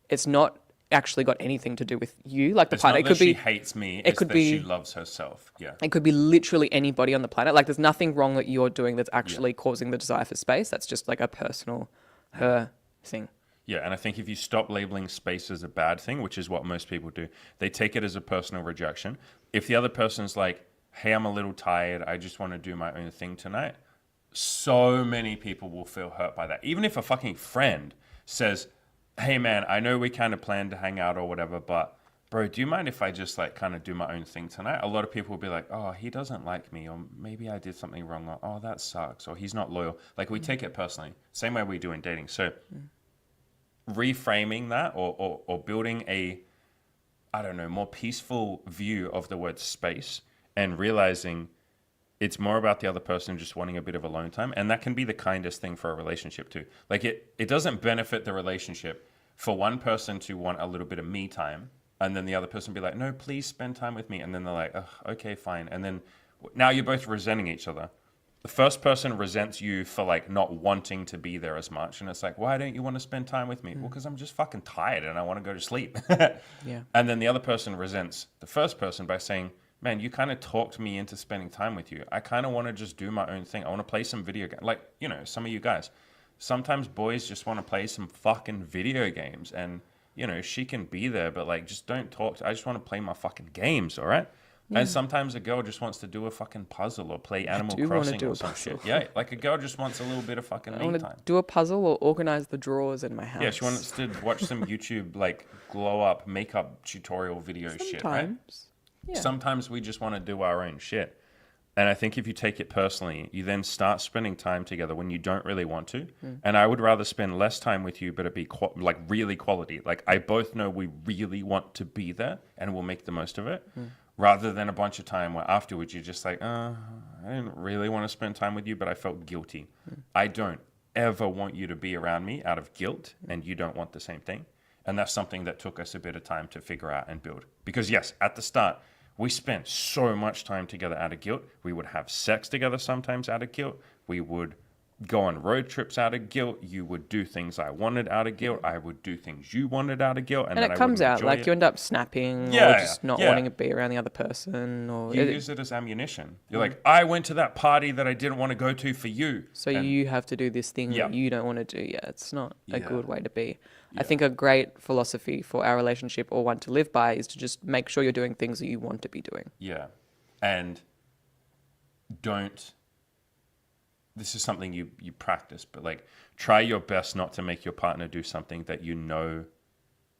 it's not actually got anything to do with you, like the it's partner. Not it could that be she hates me. It it's could that be she loves herself. Yeah. It could be literally anybody on the planet. Like there's nothing wrong that you're doing that's actually causing the desire for space. That's just like a personal her thing. Yeah, and I think if you stop labeling space as a bad thing, which is what most people do, they take it as a personal rejection. If the other person's like, hey, I'm a little tired, I just want to do my own thing tonight, so many people will feel hurt by that. Even if a fucking friend says, hey man, I know we kind of planned to hang out or whatever, but bro, do you mind if I just like kind of do my own thing tonight? A lot of people will be like, oh, he doesn't like me, or maybe I did something wrong, or oh, that sucks, or he's not loyal. Like we take it personally, same way we do in dating. So reframing that or building a, I don't know, more peaceful view of the word space and realizing it's more about the other person just wanting a bit of alone time. And that can be the kindest thing for a relationship too. Like it doesn't benefit the relationship for one person to want a little bit of me time and then the other person be like, no, please spend time with me. And then they're like, oh, okay, fine. And then now you're both resenting each other. The first person resents you for like not wanting to be there as much. And it's like, why don't you want to spend time with me? Well, because I'm just fucking tired and I want to go to sleep. Yeah. And then the other person resents the first person by saying, man, you kind of talked me into spending time with you. I kind of want to just do my own thing. I want to play some video games. Like, you know, some of you guys, sometimes boys just want to play some fucking video games and, you know, she can be there, but like, just don't talk. I just want to play my fucking games. All right. Yeah. And sometimes a girl just wants to do a fucking puzzle or play Animal Crossing or some shit. Yeah. Like a girl just wants a little bit of fucking me time. I want to do a puzzle or organize the drawers in my house. Yeah. She wants to watch some YouTube, like glow up makeup tutorial video shit, right? Yeah. Sometimes we just want to do our own shit. And I think if you take it personally, you then start spending time together when you don't really want to. And I would rather spend less time with you, but it be like really quality. Like I both know we really want to be there and we'll make the most of it, rather than a bunch of time where afterwards you're just like, I didn't really want to spend time with you, but I felt guilty. I don't ever want you to be around me out of guilt, and you don't want the same thing. And that's something that took us a bit of time to figure out and build. Because yes, at the start, We spent so much time together out of guilt. We would have sex together sometimes out of guilt. We would go on road trips out of guilt. You would do things I wanted out of guilt. I would do things you wanted out of guilt. And then it comes out like you end up snapping or just not wanting to be around the other person. Or you use it as ammunition. You're like, I went to that party that I didn't want to go to for you. So you have to do this thing that you don't want to do. Yeah, it's not a good way to be. I think a great philosophy for our relationship or one to live by is to just make sure you're doing things that you want to be doing. Yeah. And don't, this is something you practice, but like try your best not to make your partner do something that you know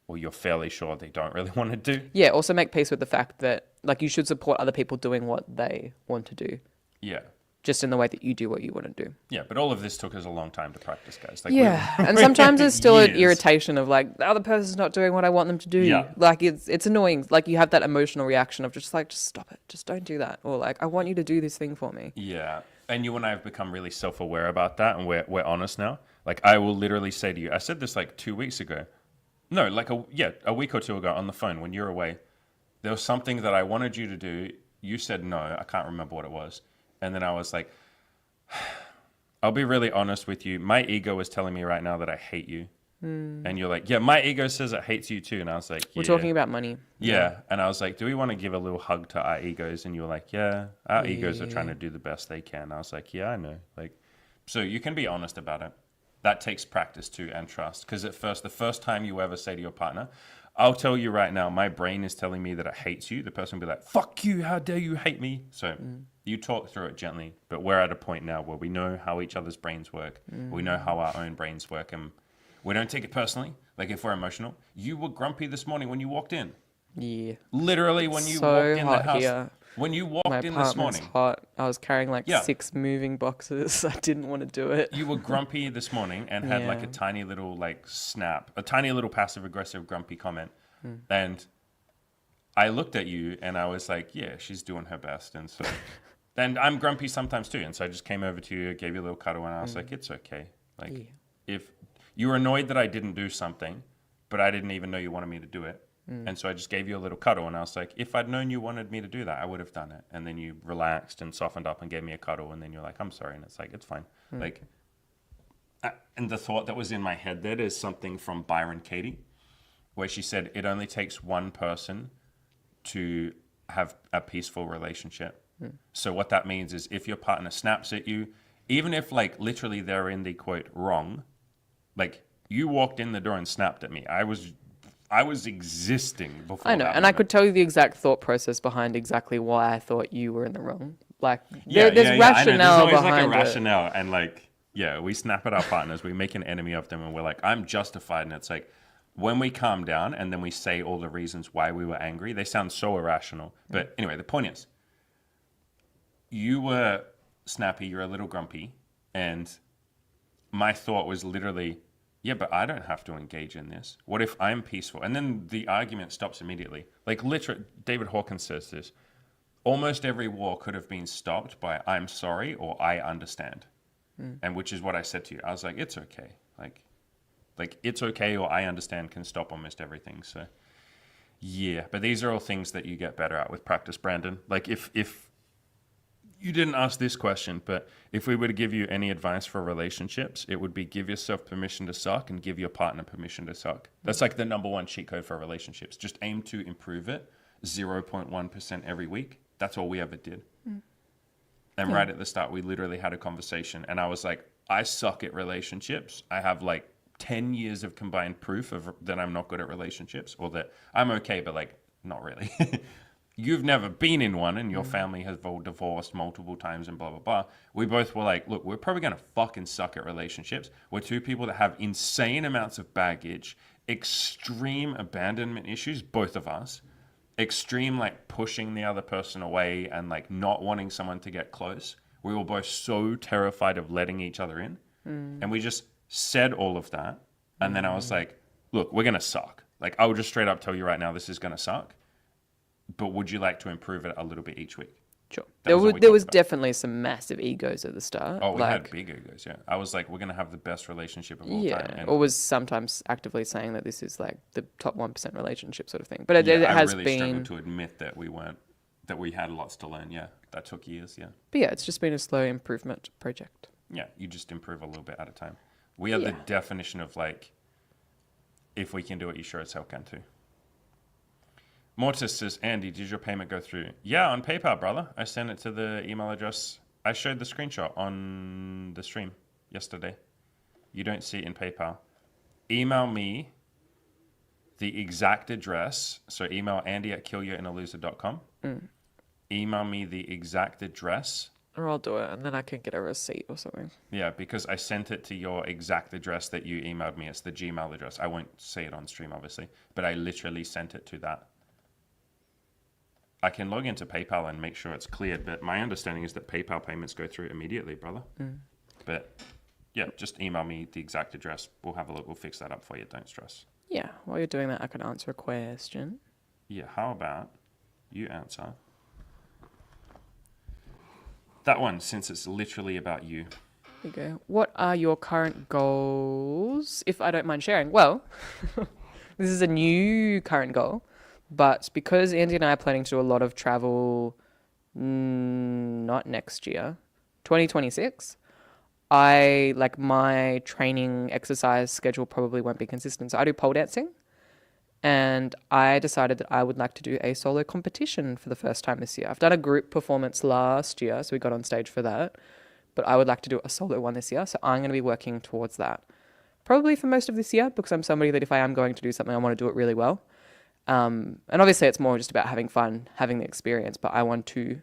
or you're fairly sure they don't really want to do. Yeah, also make peace with the fact that like you should support other people doing what they want to do. Yeah. Just in the way that you do what you want to do. Yeah, but all of this took us a long time to practice, guys. Like, and sometimes there's still an years. irritation of like the other person's not doing what I want them to do. Yeah. Like it's annoying. Like you have that emotional reaction of just stop it. Just don't do that. Or like, I want you to do this thing for me. Yeah. And you and I have become really self-aware about that, and we're honest now. Like I will literally say to you, I said this like 2 weeks ago. No, like a week or two ago on the phone when you're away. There was something that I wanted you to do. You said no. I can't remember what it was. And then I was like, I'll be really honest with you. My ego is telling me right now that I hate you. And you're like, yeah, my ego says it hates you too. And I was like, We're talking about money. Yeah. And I was like, do we want to give a little hug to our egos? And you were like, yeah, our egos are trying to do the best they can. I was like, yeah, I know. Like, so you can be honest about it. That takes practice too and trust. Because at first, the first time you ever say to your partner, I'll tell you right now, my brain is telling me that it hates you. The person will be like, fuck you, how dare you hate me? So you talk through it gently. But we're at a point now where we know how each other's brains work. We know how our own brains work. And we don't take it personally. Like if we're emotional. You were grumpy this morning when you walked in. Yeah. Literally when you walked in the house. Here. When you walked in this morning. Hot. I was carrying 6 moving boxes. I didn't want to do it. You were grumpy this morning and had like a tiny little snap, a tiny little passive aggressive grumpy comment. And I looked at you and I was like, yeah, she's doing her best. And so then I'm grumpy sometimes too. And so I just came over to you, gave you a little cuddle, and I was like, it's okay. Like if you were annoyed that I didn't do something, but I didn't even know you wanted me to do it. And so I just gave you a little cuddle, and I was like, if I'd known you wanted me to do that, I would have done it. And then you relaxed and softened up and gave me a cuddle, and then you're like, I'm sorry. And it's like, it's fine. Like, and the thought that was in my head there is something from Byron Katie, where she said, it only takes one person to have a peaceful relationship. So what that means is if your partner snaps at you, even if like literally they're in the quote wrong, like you walked in the door and snapped at me. I was existing before. I know, and I could tell you the exact thought process behind exactly why I thought you were in the wrong. Like, there's rationale There's always behind like a it. rationale, and like, yeah, we snap at our partners, we make an enemy of them, and we're like, I'm justified. And it's like, when we calm down and then we say all the reasons why we were angry, they sound so irrational. But anyway, the point is, you were snappy, you're a little grumpy, and my thought was literally, yeah, but I don't have to engage in this. What if I'm peaceful? And then the argument stops immediately. Like literally, David Hawkins says this. Almost every war could have been stopped by I'm sorry or I understand. And which is what I said to you. I was like, it's okay. Like it's okay or I understand can stop almost everything. So yeah, but these are all things that you get better at with practice, Brandon. Like if you didn't ask this question, but if we were to give you any advice for relationships, it would be give yourself permission to suck and give your partner permission to suck. That's like the number one cheat code for relationships. Just aim to improve it 0.1% every week. That's all we ever did. And right at the start, we literally had a conversation and I was like, I suck at relationships. I have like 10 years of combined proof of that I'm not good at relationships, or that I'm okay, but like not really. You've never been in one and your family has divorced multiple times and blah, blah, blah. We both were like, look, we're probably going to fucking suck at relationships. We're two people that have insane amounts of baggage, extreme abandonment issues, both of us, extreme like pushing the other person away and like not wanting someone to get close. We were both so terrified of letting each other in. And we just said all of that. And then I was like, look, we're going to suck. Like, I will just straight up tell you right now, this is going to suck. But would you like to improve it a little bit each week? Sure. There was definitely some massive egos at the start. Oh, we had big egos, yeah. I was like, we're going to have the best relationship of all time. And or was sometimes actively saying that this is like the top 1% relationship sort of thing. But it has I really been... struggled to admit that we weren't That we had lots to learn. Yeah, that took years. Yeah. But yeah, it's just been a slow improvement project. Yeah, you just improve a little bit at a time. We are the definition of like, if we can do it, you sure as hell can too. Mortis says, Andy, did your payment go through? Yeah, on PayPal, brother. I sent it to the email address. I showed the screenshot on the stream yesterday. You don't see it in PayPal. Email me the exact address. So email andy@killyourinaloser.com. Email me the exact address. Or I'll do it, and then I can get a receipt or something. Yeah, because I sent it to your exact address that you emailed me. It's the Gmail address. I won't say it on stream, obviously, but I literally sent it to that. I can log into PayPal and make sure it's cleared, but my understanding is that PayPal payments go through immediately, brother. But yeah, just email me the exact address. We'll have a look. We'll fix that up for you. Don't stress. Yeah, while you're doing that, I can answer a question. Yeah, how about you answer that one, since it's literally about you. There you go. What are your current goals, if I don't mind sharing? Well, this is a new current goal, but because Andy and I are planning to do a lot of travel, not next year, 2026, my training exercise schedule probably won't be consistent. So I do pole dancing, and I decided that I would like to do a solo competition for the first time this year. I've done a group performance last year, so we got on stage for that, but I would like to do a solo one this year. So I'm going to be working towards that probably for most of this year, because I'm somebody that if I am going to do something, I want to do it really well. And obviously it's more just about having fun, having the experience, but I want to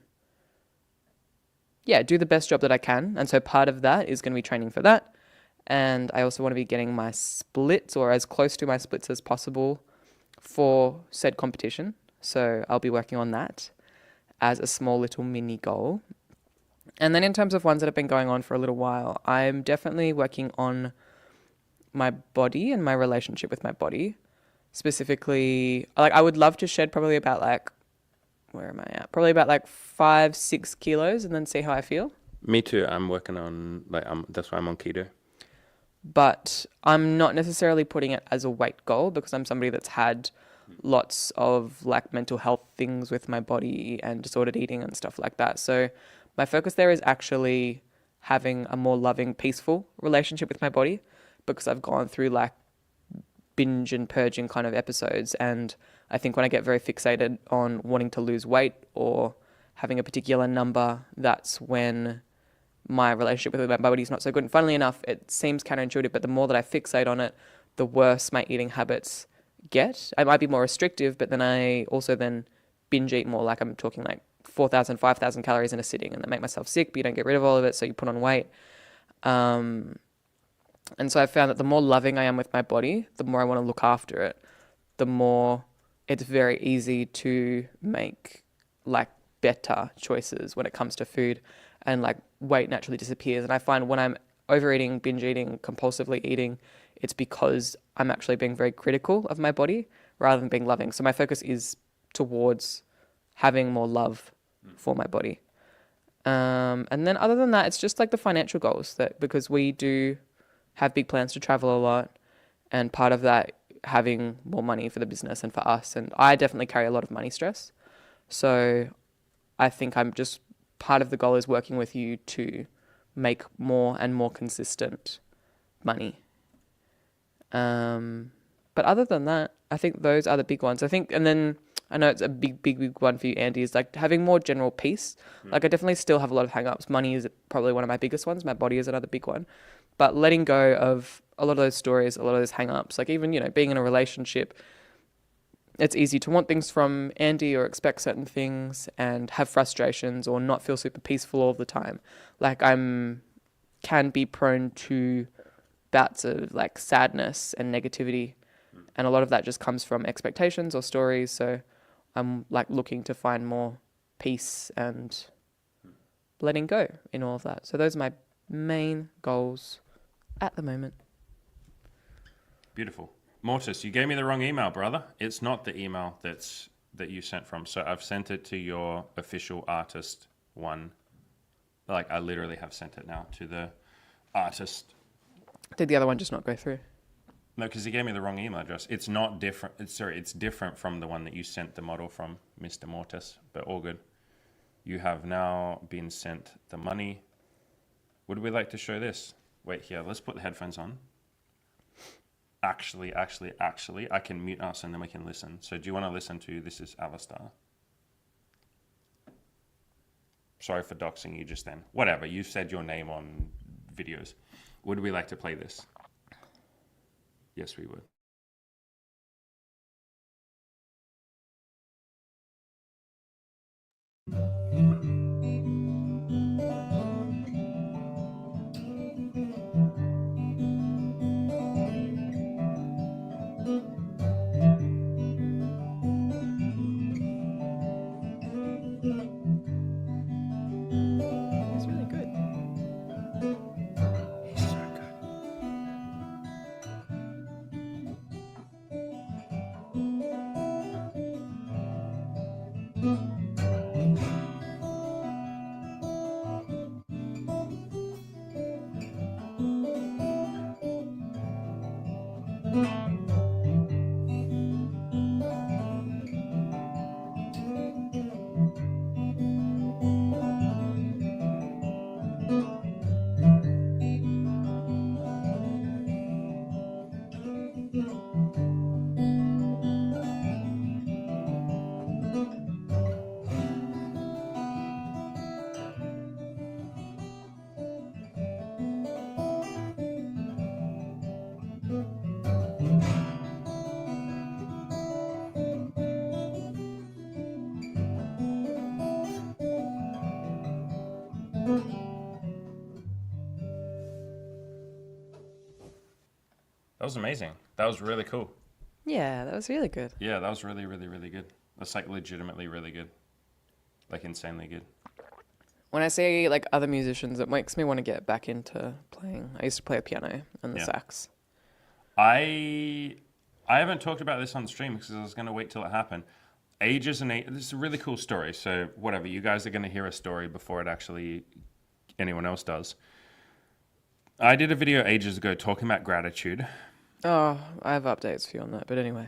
do the best job that I can. And so part of that is going to be training for that. And I also want to be getting my splits, or as close to my splits as possible, for said competition. So I'll be working on that as a small little mini goal. And then in terms of ones that have been going on for a little while, I'm definitely working on my body and my relationship with my body. Specifically, I would love to shed probably about where am I at? Probably about 5-6 kilos, and then see how I feel. Me too. I'm working on, that's why I'm on keto. But I'm not necessarily putting it as a weight goal, because I'm somebody that's had lots of mental health things with my body and disordered eating and stuff like that. So my focus there is actually having a more loving, peaceful relationship with my body, because I've gone through binge and purging kind of episodes. And I think when I get very fixated on wanting to lose weight or having a particular number, that's when my relationship with my body is not so good. And funnily enough, it seems counterintuitive, but the more that I fixate on it, the worse my eating habits get. I might be more restrictive, but then I also then binge eat more. I'm talking 4,000, 5,000 calories in a sitting, and that make myself sick, but you don't get rid of all of it, so you put on weight. And so I found that the more loving I am with my body, the more I want to look after it, the more it's very easy to make better choices when it comes to food, and weight naturally disappears. And I find when I'm overeating, binge eating, compulsively eating, it's because I'm actually being very critical of my body rather than being loving. So my focus is towards having more love for my body. And then other than that, it's just the financial goals, because we do have big plans to travel a lot, and part of that having more money for the business and for us. And I definitely carry a lot of money stress. So I think I'm just, part of the goal is working with you to make more and more consistent money. But other than that, I think those are the big ones. I think, and then I know it's a big one for you, Andy, is having more general peace. I definitely still have a lot of hang-ups. Money is probably one of my biggest ones. My body is another big one. But letting go of a lot of those stories, a lot of those hang-ups, even, being in a relationship, it's easy to want things from Andy or expect certain things and have frustrations or not feel super peaceful all the time. Can be prone to bouts of sadness and negativity. And a lot of that just comes from expectations or stories. So I'm looking to find more peace and letting go in all of that. So those are my main goals at the moment. Beautiful. Mortis, you gave me the wrong email, brother. It's not the email that you sent from. So I've sent it to your official artist one. I literally have sent it now to the artist. Did the other one just not go through? No, because he gave me the wrong email address. It's different from the one that you sent the model from, Mr. Mortis, but all good. You have now been sent the money. Would we like to show this? Wait here, let's put the headphones on. Actually, I can mute us and then we can listen. So do you want to listen to This is Alistar? Sorry for doxing you just then. Whatever, you said your name on videos. Would we like to play this? Yes, we would. It's really good. He's so good. That was amazing. That was really cool. Yeah, that was really good. Yeah, that was really, really, really good. That's like legitimately really good. Like insanely good. When I see like other musicians, it makes me want to get back into playing. I used to play a piano and the Yeah. sax. I haven't talked about this on the stream because I was going to wait till it happened. Ages and ages. This is a really cool story. So whatever, you guys are going to hear a story before it actually anyone else does. I did a video ages ago talking about gratitude. Oh, I have updates for you on that. But anyway,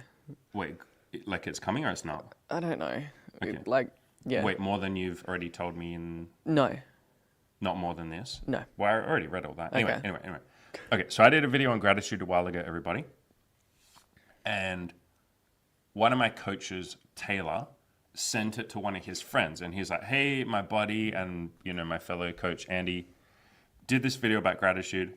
Wait, like it's coming or it's not? I don't know. Okay. Yeah. Wait, more than you've already told me in... No. Not more than this? No. Well, I already read all that. Anyway, Okay. anyway. Okay, so I did a video on gratitude a while ago, everybody. And one of my coaches, Taylor, sent it to one of his friends. And he's like, hey, my buddy and, my fellow coach, Andy, did this video about gratitude.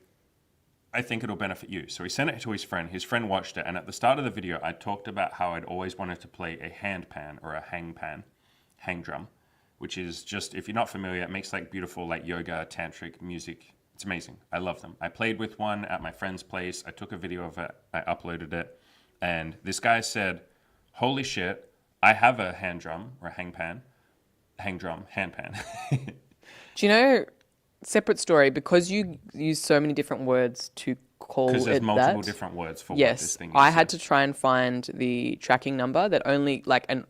I think it'll benefit you. So he sent it to his friend. His friend watched it. And at the start of the video, I talked about how I'd always wanted to play a hand pan or a hang drum, which is just, if you're not familiar, it makes like beautiful like yoga, tantric music. It's amazing. I love them. I played with one at my friend's place. I took a video of it. I uploaded it. And this guy said, holy shit, I have a hand drum or a hand pan. Do you know, separate story, because you use so many different words to call it Because there's multiple that, different words for what yes, this thing is. I had to try and find the tracking number that only like, and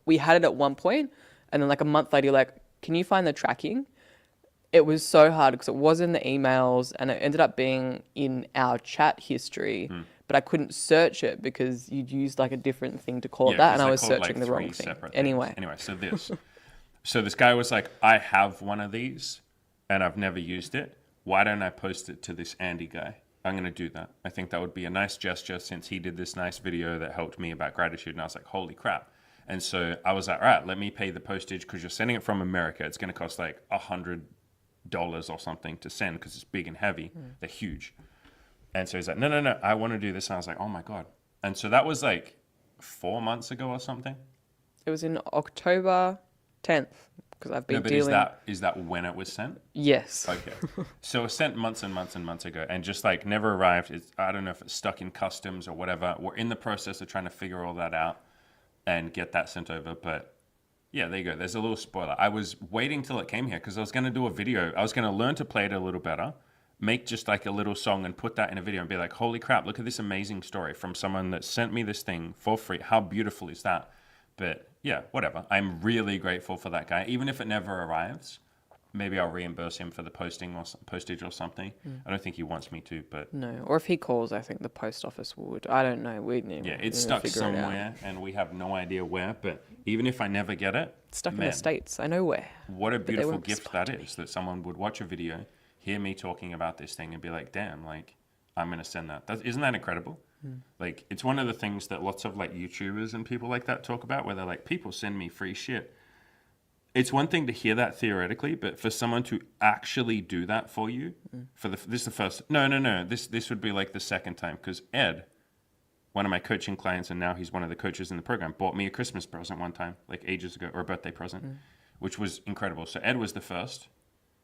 we had it at one point, and then like a month later, you're like, can you find the tracking? It was so hard because it was in the emails and it ended up being in our chat history, but I couldn't search it because you'd used like a different thing to call it that, and I was searching the wrong thing. Anyway, so this guy was like, I have one of these and I've never used it. Why don't I post it to this Andy guy? I'm going to do that. I think that would be a nice gesture since he did this nice video that helped me about gratitude. And I was like, holy crap. And so I was like, all right, let me pay the postage because you're sending it from America. It's going to cost like $100 or something to send because it's big and heavy. They're huge. And so he's like, no, I want to do this. And I was like, oh my God. And so that was like 4 months ago or something. it was in October 10th because I've been dealing. Is that when it was sent? Yes. Okay. So it was sent months and months and months ago and just like never arrived. I don't know if it's stuck in customs or whatever. We're in the process of trying to figure all that out and get that sent over. But yeah, there you go. There's a little spoiler. I was waiting till it came here because I was going to do a video. I was going to learn to play it a little better, make just like a little song and put that in a video and be like, holy crap, look at this amazing story from someone that sent me this thing for free. How beautiful is that? But yeah, whatever. I'm really grateful for that guy. Even if it never arrives, maybe I'll reimburse him for the postage or something. I don't think he wants me to, but No, or if he calls, I think the post office would. I don't know. yeah, it's stuck somewhere, and we have no idea where. But even if I never get it, It's stuck in man, the States. I know where. what a they beautiful won't gift respond that to is, that someone would watch a video, hear me talking about this thing, and be like, damn, like, I'm going to send that. Isn't that incredible? Like, it's one of the things that lots of, like, YouTubers and people like that talk about, where they're like, people send me free shit. It's one thing to hear that theoretically, but for someone to actually do that for you, this is the first. No. This would be like the second time, because Ed, one of my coaching clients, and now he's one of the coaches in the program, bought me a Christmas present one time, like ages ago, or a birthday present, which was incredible. So Ed was the first.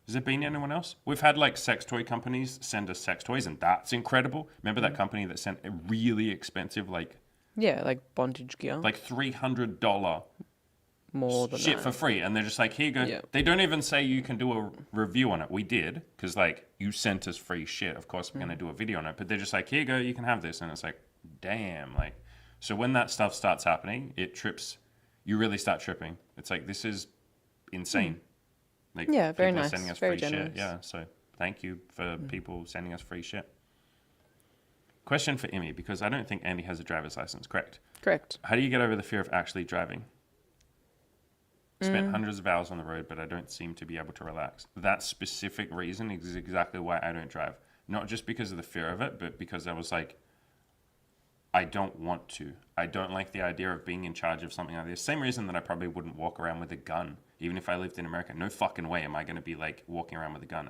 Has there been anyone else? We've had like sex toy companies send us sex toys, and that's incredible. Remember that company that sent a really expensive, like bondage gear. like $300 More than shit that. for free, and they're just like, here you go. Yeah. They don't even say you can do a review on it. We did, because like, you sent us free shit, of course we're going to do a video on it, but they're just like, here you go, you can have this. And it's like, damn. Like, so when that stuff starts happening, it trips, you really start tripping. It's like, this is insane. Like, Yeah, very people are nice, sending us very free generous. shit. Yeah, so thank you for people sending us free shit. Question for Emmy, because I don't think Andy has a driver's license, correct? Correct. How do you get over the fear of actually driving? Spent hundreds of hours on the road, but I don't seem to be able to relax. That specific reason is exactly why I don't drive. Not just because of the fear of it, but because I was like, I don't want to. I don't like the idea of being in charge of something like this. Same reason that I probably wouldn't walk around with a gun, even if I lived in America. No fucking way am I going to be like walking around with a gun.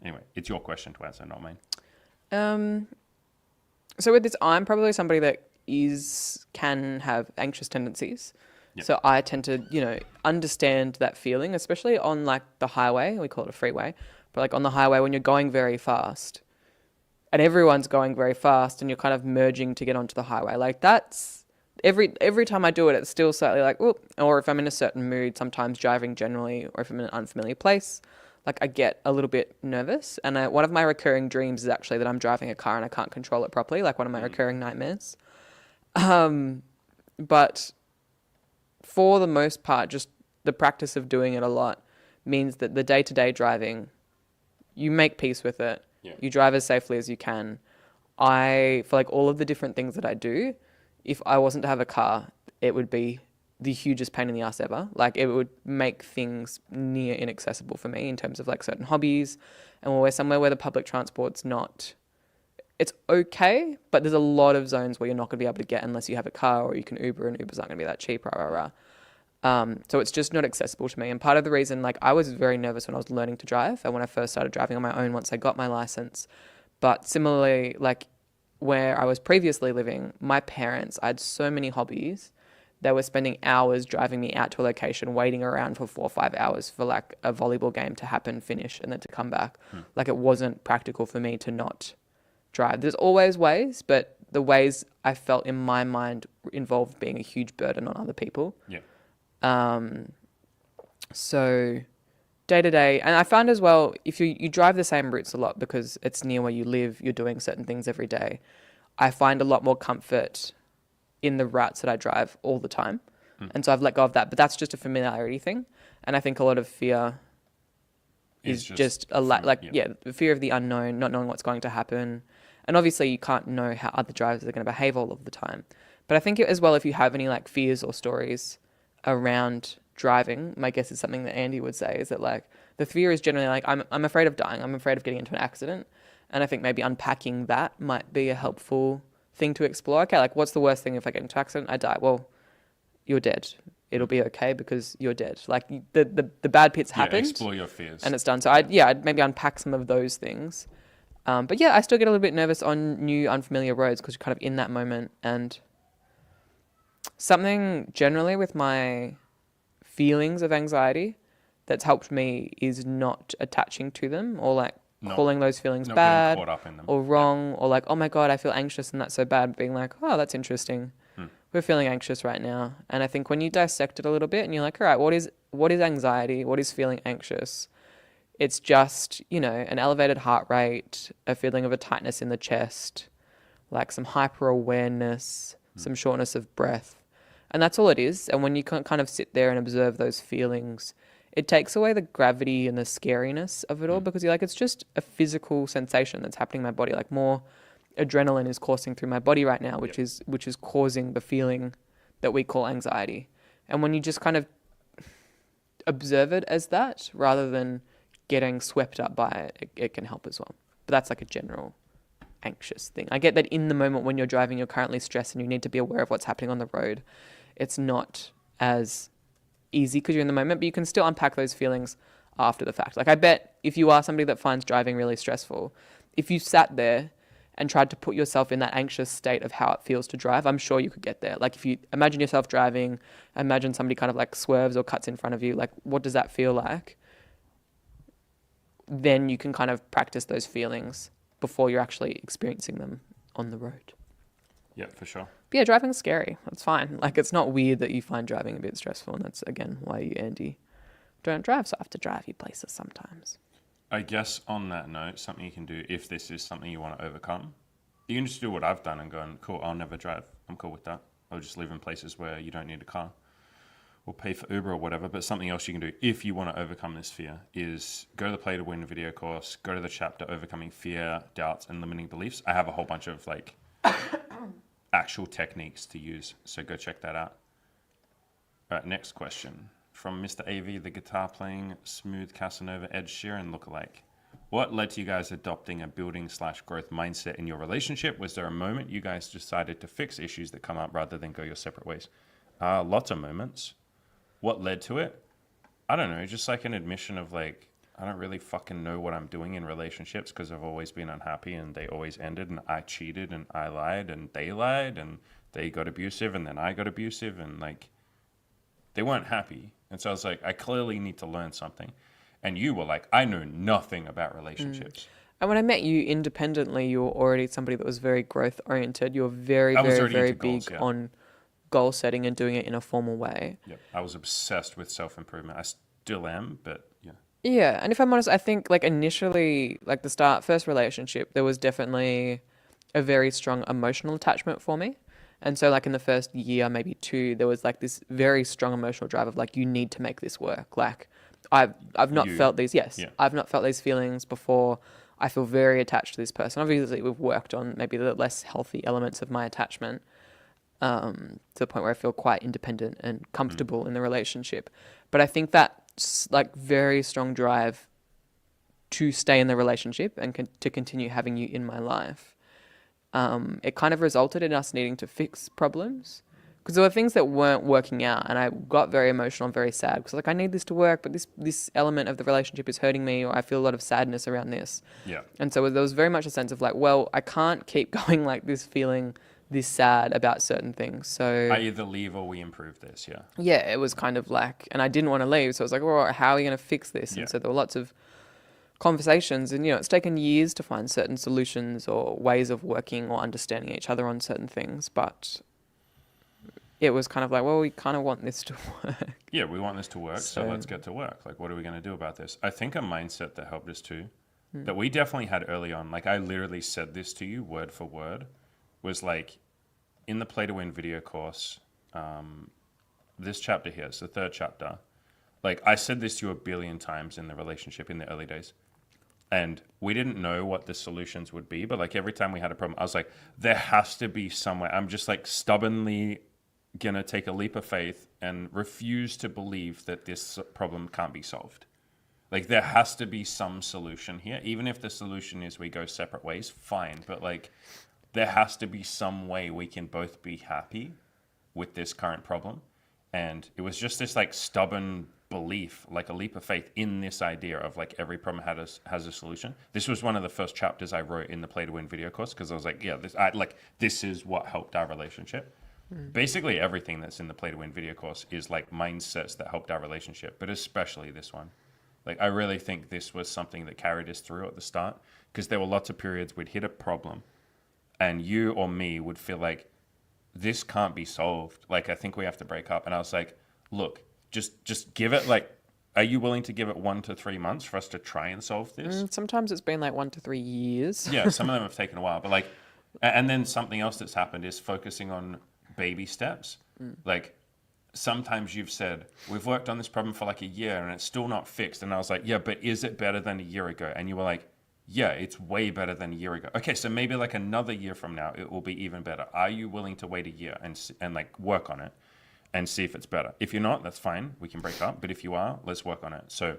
Anyway, it's your question to answer, not mine. So with this, I'm probably somebody that can have anxious tendencies. Yep. So I tend to, understand that feeling, especially on like the highway. We call it a freeway, but like on the highway when you're going very fast, and everyone's going very fast, and you're kind of merging to get onto the highway. Like that's every time I do it, it's still slightly like, whoop. Or if I'm in a certain mood, sometimes driving generally, or if I'm in an unfamiliar place, like I get a little bit nervous. And one of my recurring dreams is actually that I'm driving a car and I can't control it properly, like one of my recurring nightmares. But for the most part, just the practice of doing it a lot means that the day-to-day driving, you make peace with it. Yeah. You drive as safely as you can. For like all of the different things that I do, if I wasn't to have a car, it would be the hugest pain in the ass ever. Like it would make things near inaccessible for me in terms of like certain hobbies. And when we're somewhere where the public transport's not, it's okay, but there's a lot of zones where you're not going to be able to get unless you have a car, or you can Uber, and Uber's not going to be that cheap, so it's just not accessible to me. And part of the reason, like I was very nervous when I was learning to drive and when I first started driving on my own once I got my license. But similarly, like where I was previously living, my parents, I had so many hobbies. They were spending hours driving me out to a location, waiting around for 4 or 5 hours for like a volleyball game to happen, finish, and then to come back. Like it wasn't practical for me to not drive. There's always ways, but the ways I felt in my mind involved being a huge burden on other people. Yeah. So day to day, and I found as well, if you drive the same routes a lot because it's near where you live, you're doing certain things every day, I find a lot more comfort in the routes that I drive all the time. And so I've let go of that, but that's just a familiarity thing. And I think a lot of fear is just the fear of the unknown, not knowing what's going to happen. And obviously you can't know how other drivers are going to behave all of the time. But I think as well, if you have any like fears or stories around driving, my guess is something that Andy would say is that like the fear is generally like, I'm afraid of dying. I'm afraid of getting into an accident. And I think maybe unpacking that might be a helpful thing to explore. Okay, like what's the worst thing if I get into an accident? I die. Well, you're dead. It'll be okay because you're dead. Like the bad bits happened. Explore your fears. And it's done. So I'd maybe unpack some of those things. But yeah, I still get a little bit nervous on new unfamiliar roads because you're kind of in that moment. And something generally with my feelings of anxiety that's helped me is not attaching to them or like calling those feelings bad being caught up in them. Or wrong or like, oh my God, I feel anxious and that's so bad. Being like, oh, that's interesting. We're feeling anxious right now. And I think when you dissect it a little bit and you're like, all right, what is anxiety? What is feeling anxious? It's just, an elevated heart rate, a feeling of a tightness in the chest, like some hyper awareness, some shortness of breath. And that's all it is. And when you can kind of sit there and observe those feelings, it takes away the gravity and the scariness of it all because you're like, it's just a physical sensation that's happening in my body. Like more adrenaline is coursing through my body right now, which is causing the feeling that we call anxiety. And when you just kind of observe it as that rather than getting swept up by it, it can help as well. But that's like a general anxious thing. I get that in the moment when you're driving, you're currently stressed and you need to be aware of what's happening on the road. It's not as easy because you're in the moment, but you can still unpack those feelings after the fact. Like I bet if you are somebody that finds driving really stressful, if you sat there and tried to put yourself in that anxious state of how it feels to drive, I'm sure you could get there. Like if you imagine yourself driving, imagine somebody kind of like swerves or cuts in front of you, like what does that feel like? Then you can kind of practice those feelings before you're actually experiencing them on the road. Yeah, for sure. But yeah, driving's scary. That's fine. Like it's not weird that you find driving a bit stressful, and that's again why you, Andy, don't drive. So I have to drive you places sometimes. I guess on that note, something you can do if this is something you want to overcome, you can just do what I've done and go, cool, I'll never drive. I'm cool with that. I'll just live in places where you don't need a car or pay for Uber or whatever. But something else you can do if you want to overcome this fear is go to the Play to Win video course, go to the chapter Overcoming Fear, Doubts, and Limiting Beliefs. I have a whole bunch of like actual techniques to use. So go check that out. All right, next question. From Mr. AV, the guitar playing, smooth Casanova Ed Sheeran lookalike. What led to you guys adopting a building/growth mindset in your relationship? Was there a moment you guys decided to fix issues that come up rather than go your separate ways? Lots of moments. What led to it? I don't know, just like an admission of like, I don't really fucking know what I'm doing in relationships because I've always been unhappy and they always ended and I cheated and I lied and they lied and they got abusive and then I got abusive and like they weren't happy. And so I was like, I clearly need to learn something. And you were like, I know nothing about relationships. And when I met you independently, you were already somebody that was very growth oriented. You were very, I was very, already very into big goals, yeah. on goal setting and doing it in a formal way. Yep. I was obsessed with self-improvement. I still am, but yeah. Yeah. And if I'm honest, I think like initially, like the first relationship, there was definitely a very strong emotional attachment for me. And so like in the first year, maybe two, there was like this very strong emotional drive of like, you need to make this work. Like I've not felt these, yes, yeah. I've not felt these feelings before. I feel very attached to this person. Obviously we've worked on maybe the less healthy elements of my attachment to the point where I feel quite independent and comfortable in the relationship. But I think that like very strong drive to stay in the relationship and to continue having you in my life. It kind of resulted in us needing to fix problems because there were things that weren't working out and I got very emotional and very sad because like I need this to work, but this element of the relationship is hurting me or I feel a lot of sadness around this. Yeah. And so there was very much a sense of like, well, I can't keep going like this, feeling this sad about certain things. So I either leave or we improve this. Yeah. Yeah, it was kind of like, and I didn't want to leave. So I was like, well, how are we going to fix this? Yeah. And so there were lots of conversations and, you know, it's taken years to find certain solutions or ways of working or understanding each other on certain things. But it was kind of like, well, we kind of want this to work. Yeah, we want this to work. So let's get to work. Like, what are we going to do about this? I think a mindset that helped us too, that we definitely had early on, like I literally said this to you word for word, was like in the Play to Win video course, this chapter here, it's the third chapter. Like I said this to you a billion times in the relationship in the early days. And we didn't know what the solutions would be, but like every time we had a problem, I was like, there has to be some way. I'm just like stubbornly gonna take a leap of faith and refuse to believe that this problem can't be solved. Like there has to be some solution here. Even if the solution is we go separate ways, fine. But like there has to be some way we can both be happy with this current problem. And it was just this like stubborn belief, like a leap of faith in this idea of like every problem has a solution. This was one of the first chapters I wrote in the Play to Win video course because I was like, yeah, this is what helped our relationship. Basically everything that's in the Play to Win video course is like mindsets that helped our relationship, but especially this one. Like I really think this was something that carried us through at the start because there were lots of periods we'd hit a problem and you or me would feel like this can't be solved. Like I think we have to break up. And I was like, look, just give it like, are you willing to give it 1 to 3 months for us to try and solve this? Sometimes it's been like 1 to 3 years. Yeah, some of them have taken a while, but like, and then something else that's happened is focusing on baby steps. Like sometimes you've said, we've worked on this problem for like a year and it's still not fixed. And I was like, yeah, but is it better than a year ago? And you were like, yeah, it's way better than a year ago. Okay, so maybe like another year from now, it will be even better. Are you willing to wait a year and like work on it and see if it's better? If you're not, that's fine. We can break up. But if you are, let's work on it. So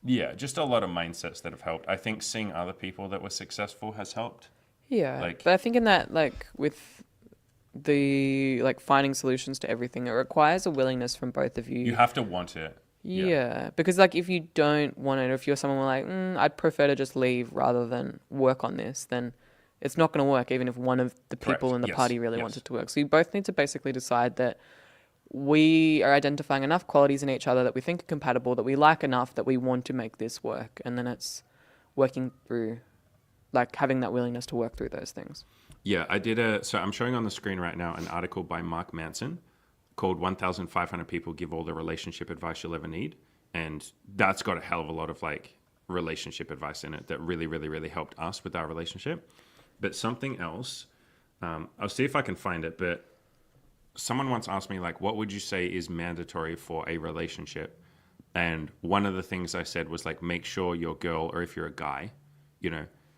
yeah, just a lot of mindsets that have helped. I think seeing other people that were successful has helped. Yeah. Like- But I think in that, like, with the, like, finding solutions to everything, it requires a willingness from both of you. You have to want it. Yeah. Because, like, if you don't want it, if you're someone like, I'd prefer to just leave rather than work on this, then it's not going to work, even if one of the people Correct. in the Yes. party really Yes. wants it to work. So you both need to basically decide that we are identifying enough qualities in each other that we think are compatible, that we like enough that we want to make this work. And then it's working through, like, having that willingness to work through those things. Yeah, so I'm showing on the screen right now an article by Mark Manson called 1,500 People Give All the Relationship Advice You'll Ever Need. And that's got a hell of a lot of like relationship advice in it that really, really, really helped us with our relationship. But something else, I'll see if I can find it, but someone once asked me like, what would you say is mandatory for a relationship? And one of the things I said was like, make sure your girl, or if you're a guy,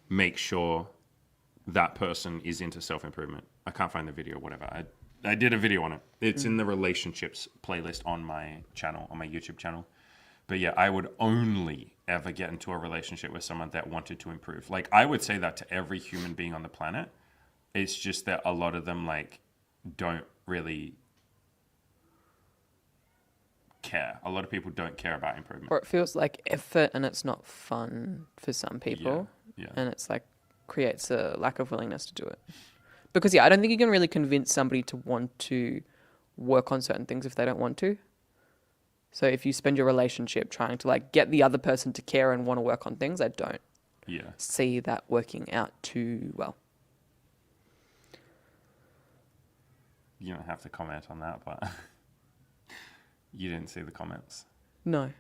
make sure that person is into self-improvement. I can't find the video, whatever. I did a video on it. It's in the relationships playlist on my channel, on my YouTube channel. But yeah, I would only ever get into a relationship with someone that wanted to improve. Like, I would say that to every human being on the planet. It's just that a lot of them like don't really care. A lot of people don't care about improvement. Or it feels like effort and it's not fun for some people. Yeah. And it's like creates a lack of willingness to do it. Because I don't think you can really convince somebody to want to work on certain things if they don't want to. So if you spend your relationship trying to like get the other person to care and want to work on things, I don't see that working out too well. You don't have to comment on that, but you didn't see the comments. No.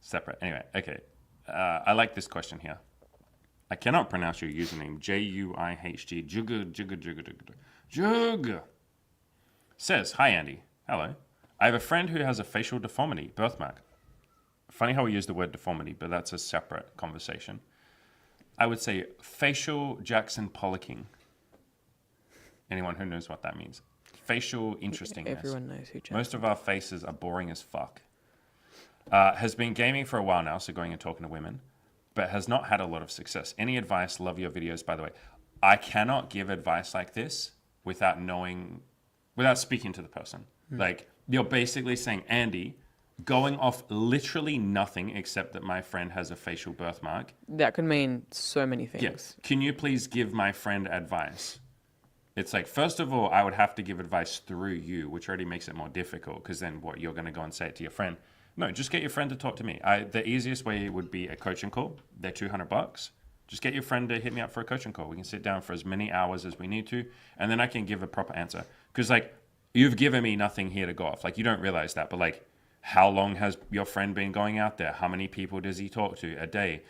Separate. Anyway, okay. I like this question here. I cannot pronounce your username. Juihg. Jug. Says, hi, Andy. Hello. I have a friend who has a facial deformity, birthmark. Funny how we use the word deformity, but that's a separate conversation. I would say facial Jackson Pollocking. Anyone who knows what that means. Facial interestingness. Everyone knows who Jackson. Most of our faces are boring as fuck. Has been gaming for a while now, so going and talking to women, but has not had a lot of success. Any advice? Love your videos, by the way. I cannot give advice like this without speaking to the person. Like, you're basically saying, Andy, going off literally nothing except that my friend has a facial birthmark. That could mean so many things. Yes. Can you please give my friend advice? It's like, first of all, I would have to give advice through you, which already makes it more difficult, because then what, you're going to go and say it to your friend? No, just get your friend to talk to me. The easiest way would be a coaching call. They're $200. Just get your friend to hit me up for a coaching call. We can sit down for as many hours as we need to, and then I can give a proper answer. Because, like, you've given me nothing here to go off. Like, you don't realize that, but, like, how long has your friend been going out there? How many people does he talk to a day?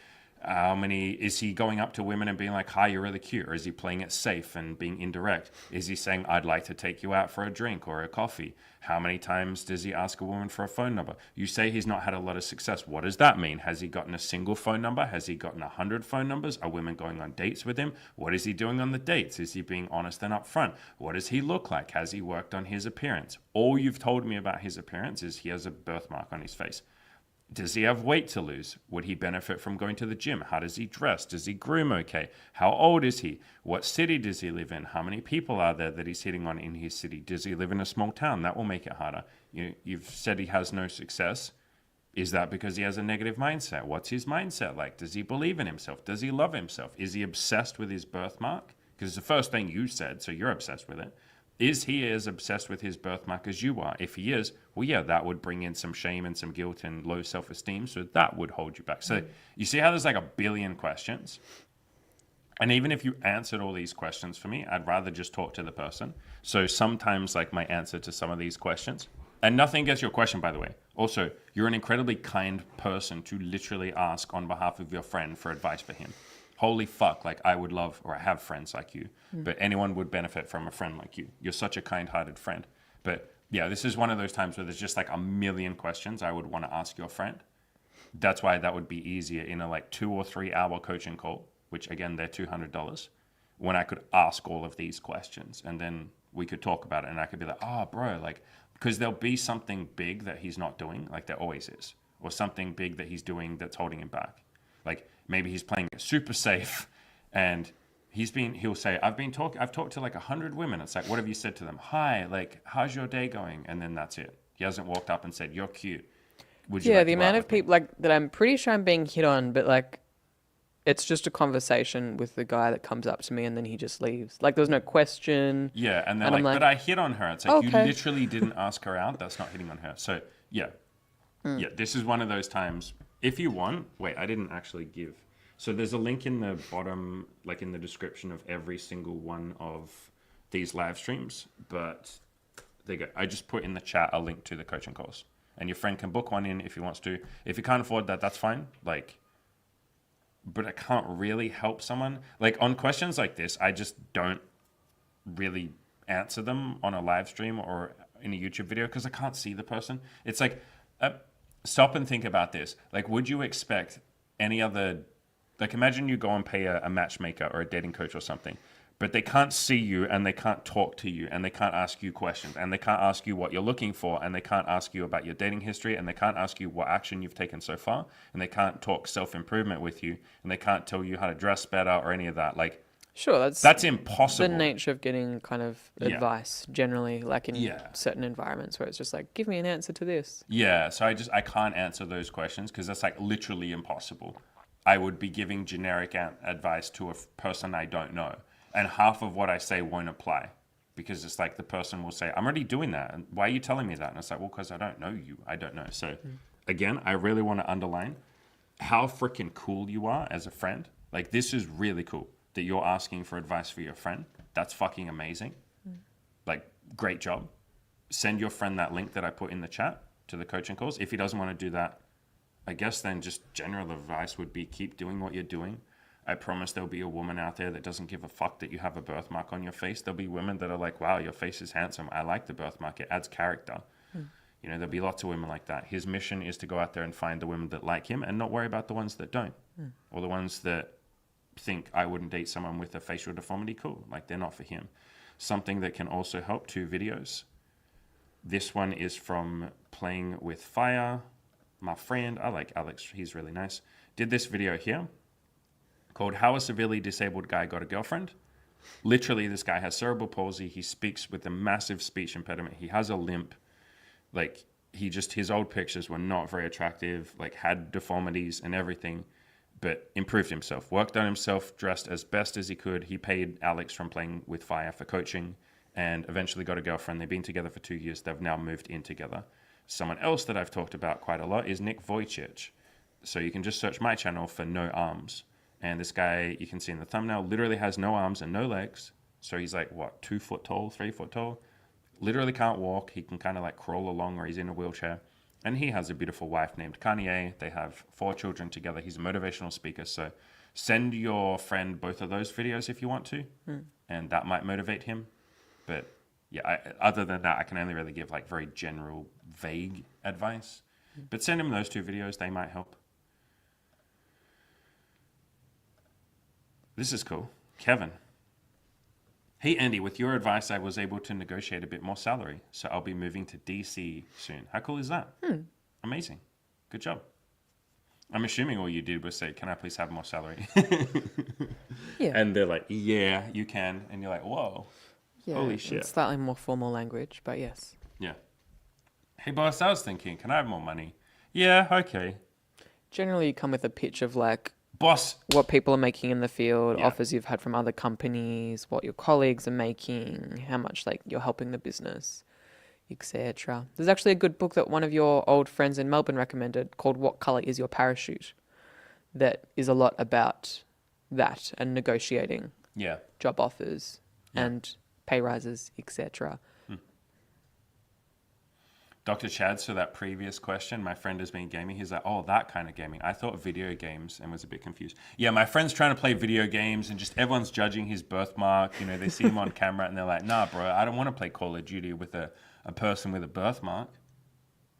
Is he going up to women and being like, hi, you're really cute? Or is he playing it safe and being indirect? Is he saying, I'd like to take you out for a drink or a coffee? How many times does he ask a woman for a phone number? You say he's not had a lot of success. What does that mean? Has he gotten a single phone number? Has he gotten 100 phone numbers? Are women going on dates with him? What is he doing on the dates? Is he being honest and upfront? What does he look like? Has he worked on his appearance? All you've told me about his appearance is he has a birthmark on his face. Does he have weight to lose? Would he benefit from going to the gym? How does he dress? Does he groom okay? How old is he? What city does he live in? How many people are there that he's hitting on in his city? Does he live in a small town? That will make it harder. You've said he has no success. Is that because he has a negative mindset? What's his mindset like? Does he believe in himself? Does he love himself? Is he obsessed with his birthmark? Because it's the first thing you said, so you're obsessed with it. Is he as obsessed with his birthmark as you are? If he is, well, yeah, that would bring in some shame and some guilt and low self-esteem. So that would hold you back. So you see how there's like a billion questions? And even if you answered all these questions for me, I'd rather just talk to the person. So sometimes like my answer to some of these questions, and nothing against your question, by the way. Also, you're an incredibly kind person to literally ask on behalf of your friend for advice for him. Holy fuck, like I would love, or I have friends like you, but anyone would benefit from a friend like you. You're such a kind-hearted friend. But Yeah, this is one of those times where there's just like a million questions I would want to ask your friend. That's why that would be easier in a like 2 or 3 hour coaching call, which again, they're $200, when I could ask all of these questions and then we could talk about it and I could be like, oh, bro, like, because there'll be something big that he's not doing, like there always is, or something big that he's doing that's holding him back. Like maybe he's playing it super safe and he'll say, I've talked to like 100 women. It's like, what have you said to them? Hi, like, how's your day going? And then that's it. He hasn't walked up and said, you're cute. Would you Yeah, like the to go out amount of with me? people like that I'm pretty sure I'm being hit on, but like it's just a conversation with the guy that comes up to me and then he just leaves. Like there's no question. Yeah, and they're And I'm like, like, but I hit on her. It's like, you okay. literally didn't ask her out. That's not hitting on her. So, yeah. Yeah, this is one of those times. If you want, wait, I didn't actually give. So there's a link in the bottom, like in the description of every single one of these live streams. But there you go. I just put in the chat a link to the coaching calls. And your friend can book one in if he wants to. If you can't afford that, that's fine. Like, but I can't really help someone. Like on questions like this, I just don't really answer them on a live stream or in a YouTube video because I can't see the person. It's like, stop and think about this. Like, would you expect any other, like imagine you go and pay a matchmaker or a dating coach or something, but they can't see you and they can't talk to you and they can't ask you questions and they can't ask you what you're looking for and they can't ask you about your dating history and they can't ask you what action you've taken so far and they can't talk self-improvement with you and they can't tell you how to dress better or any of that. Like, Sure, that's impossible. the nature of getting kind of Yeah. advice generally, like in Yeah. certain environments where it's just like, give me an answer to this. Yeah, so I can't answer those questions because that's like literally impossible. I would be giving generic advice to a person I don't know, and half of what I say won't apply because it's like the person will say, "I'm already doing that, and why are you telling me that?" And it's like, "Well, because I don't know you. I don't know." So, again, I really want to underline how freaking cool you are as a friend. Like this is really cool that you're asking for advice for your friend. That's fucking amazing. Like, great job. Send your friend that link that I put in the chat to the coaching calls. If he doesn't want to do that, I guess then just general advice would be keep doing what you're doing. I promise there'll be a woman out there that doesn't give a fuck that you have a birthmark on your face. There'll be women that are like, wow, your face is handsome. I like the birthmark. It adds character. You know, there'll be lots of women like that. His mission is to go out there and find the women that like him and not worry about the ones that don't. Or the ones that think I wouldn't date someone with a facial deformity. Cool. Like they're not for him. Something that can also help, 2 videos. This one is from Playing with Fire. My friend, I like Alex. He's really nice. Did this video here called How a Severely Disabled Guy Got a Girlfriend. Literally, this guy has cerebral palsy. He speaks with a massive speech impediment. He has a limp. Like, his old pictures were not very attractive, like had deformities and everything, but improved himself, worked on himself, dressed as best as he could. He paid Alex from Playing with Fire for coaching and eventually got a girlfriend. They've been together for 2 years. They've now moved in together. Someone else that I've talked about quite a lot is Nick Vujicic. So you can just search my channel for No Arms. And this guy, you can see in the thumbnail, literally has no arms and no legs. So he's like, what, 2 foot tall, 3 foot tall? Literally can't walk. He can kind of like crawl along or he's in a wheelchair. And he has a beautiful wife named Kanye. They have 4 children together. He's a motivational speaker. So send your friend both of those videos if you want to. And that might motivate him. But yeah, other than that, I can only really give like very general, vague advice. But send him those 2 videos. They might help. This is cool. Kevin. Hey, Andy, with your advice, I was able to negotiate a bit more salary. So I'll be moving to DC soon. How cool is that? Amazing. Good job. I'm assuming all you did was say, can I please have more salary? Yeah. And they're like, yeah, you can. And you're like, whoa. Yeah, Holy shit. it's slightly more formal language, but yes. Yeah. Hey, boss, I was thinking, can I have more money? Yeah, okay. Generally, you come with a pitch of like Boss. what people are making in the field, Yeah. offers you've had from other companies, what your colleagues are making, how much like you're helping the business, etc. There's actually a good book that one of your old friends in Melbourne recommended called What Color is Your Parachute? That is a lot about that and negotiating Yeah. job offers Yeah. and pay rises, etc. Dr. Chad, so that previous question, my friend has been gaming. He's like, oh, that kind of gaming. I thought video games and was a bit confused. Yeah, my friend's trying to play video games and just everyone's judging his birthmark. You know, they see him on camera and they're like, nah, bro, I don't want to play Call of Duty with a a person with a birthmark.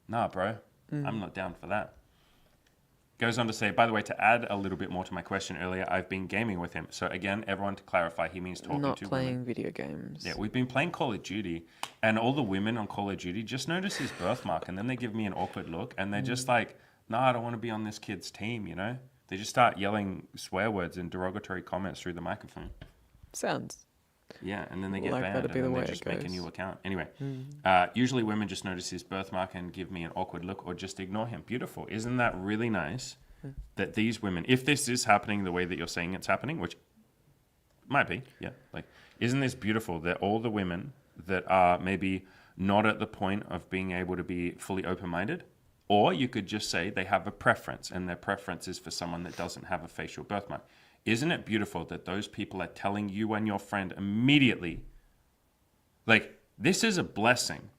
Nah, bro. I'm not down for that. Goes on to say, by the way, to add a little bit more to my question earlier, I've been gaming with him. So again, everyone to clarify, he means talking Not to playing women. video games. Yeah, we've been playing Call of Duty, and all the women on Call of Duty just notice his birthmark, and then they give me an awkward look, and they're just like, nah, I don't want to be on this kid's team, you know? They just start yelling swear words and derogatory comments through the microphone. Sounds. Yeah, and then they get Like banned, that'd and be the then they way just it make a goes. new account. Anyway, usually women just notice his birthmark and give me an awkward look or just ignore him. Beautiful. Isn't that really nice that these women, if this is happening the way that you're saying it's happening, which might be, yeah, like, isn't this beautiful that all the women that are maybe not at the point of being able to be fully open-minded, or you could just say they have a preference, and their preference is for someone that doesn't have a facial birthmark. Isn't it beautiful that those people are telling you and your friend immediately, like, this is a blessing.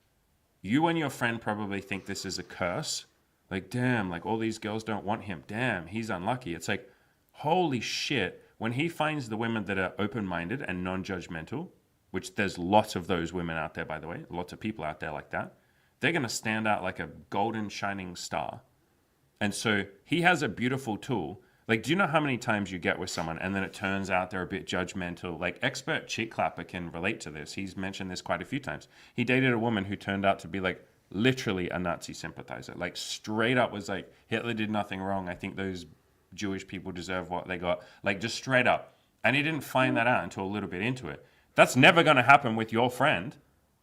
You and your friend probably think this is a curse. Like, damn, like, all these girls don't want him. Damn, he's unlucky. It's like, holy shit. When he finds the women that are open-minded and non-judgmental, which there's lots of those women out there, by the way, lots of people out there like that, they're going to stand out like a golden shining star. And so he has a beautiful tool. Like, do you know how many times you get with someone and then it turns out they're a bit judgmental? Like, expert cheek clapper can relate to this. He's mentioned this quite a few times. He dated a woman who turned out to be like literally a Nazi sympathizer. Like, straight up was like, Hitler did nothing wrong. I think those Jewish people deserve what they got. Like, just straight up. And he didn't find that out until a little bit into it. That's never going to happen with your friend,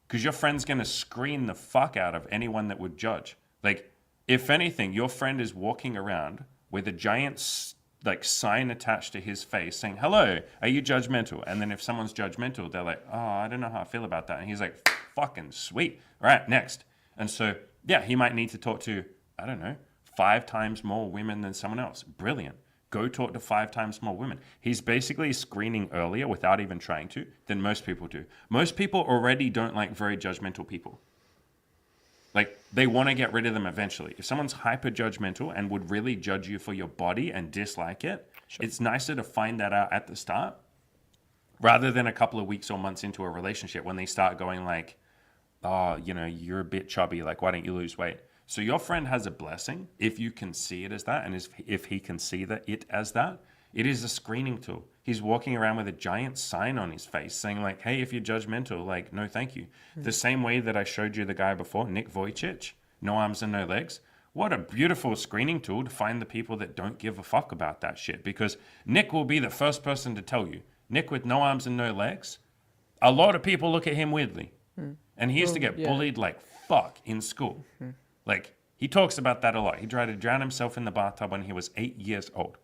because your friend's going to screen the fuck out of anyone that would judge. Like, if anything, your friend is walking around with a giant like sign attached to his face saying, hello, are you judgmental? And then if someone's judgmental, they're like, oh, I don't know how I feel about that. And he's like, fucking sweet. All right, next. And so, yeah, he might need to talk to, I don't know, 5 times more women than someone else. Brilliant. Go talk to 5 times more women. He's basically screening earlier without even trying to than most people do. Most people already don't like very judgmental people. Like, they want to get rid of them eventually. If someone's hyper judgmental and would really judge you for your body and dislike it, sure, it's nicer to find that out at the start rather than a couple of weeks or months into a relationship when they start going like, oh, you know, you're a bit chubby. Like, why don't you lose weight? So your friend has a blessing if you can see it as that, and if he can see it as that. It is a screening tool. He's walking around with a giant sign on his face saying like, hey, if you're judgmental, like, no, thank you. The same way that I showed you the guy before, Nick Vujicic, no arms and no legs. What a beautiful screening tool to find the people that don't give a fuck about that shit, because Nick will be the first person to tell you. Nick with no arms and no legs, a lot of people look at him weirdly. And he used to get bullied like fuck in school. Like, he talks about that a lot. He tried to drown himself in the bathtub when he was 8 years old.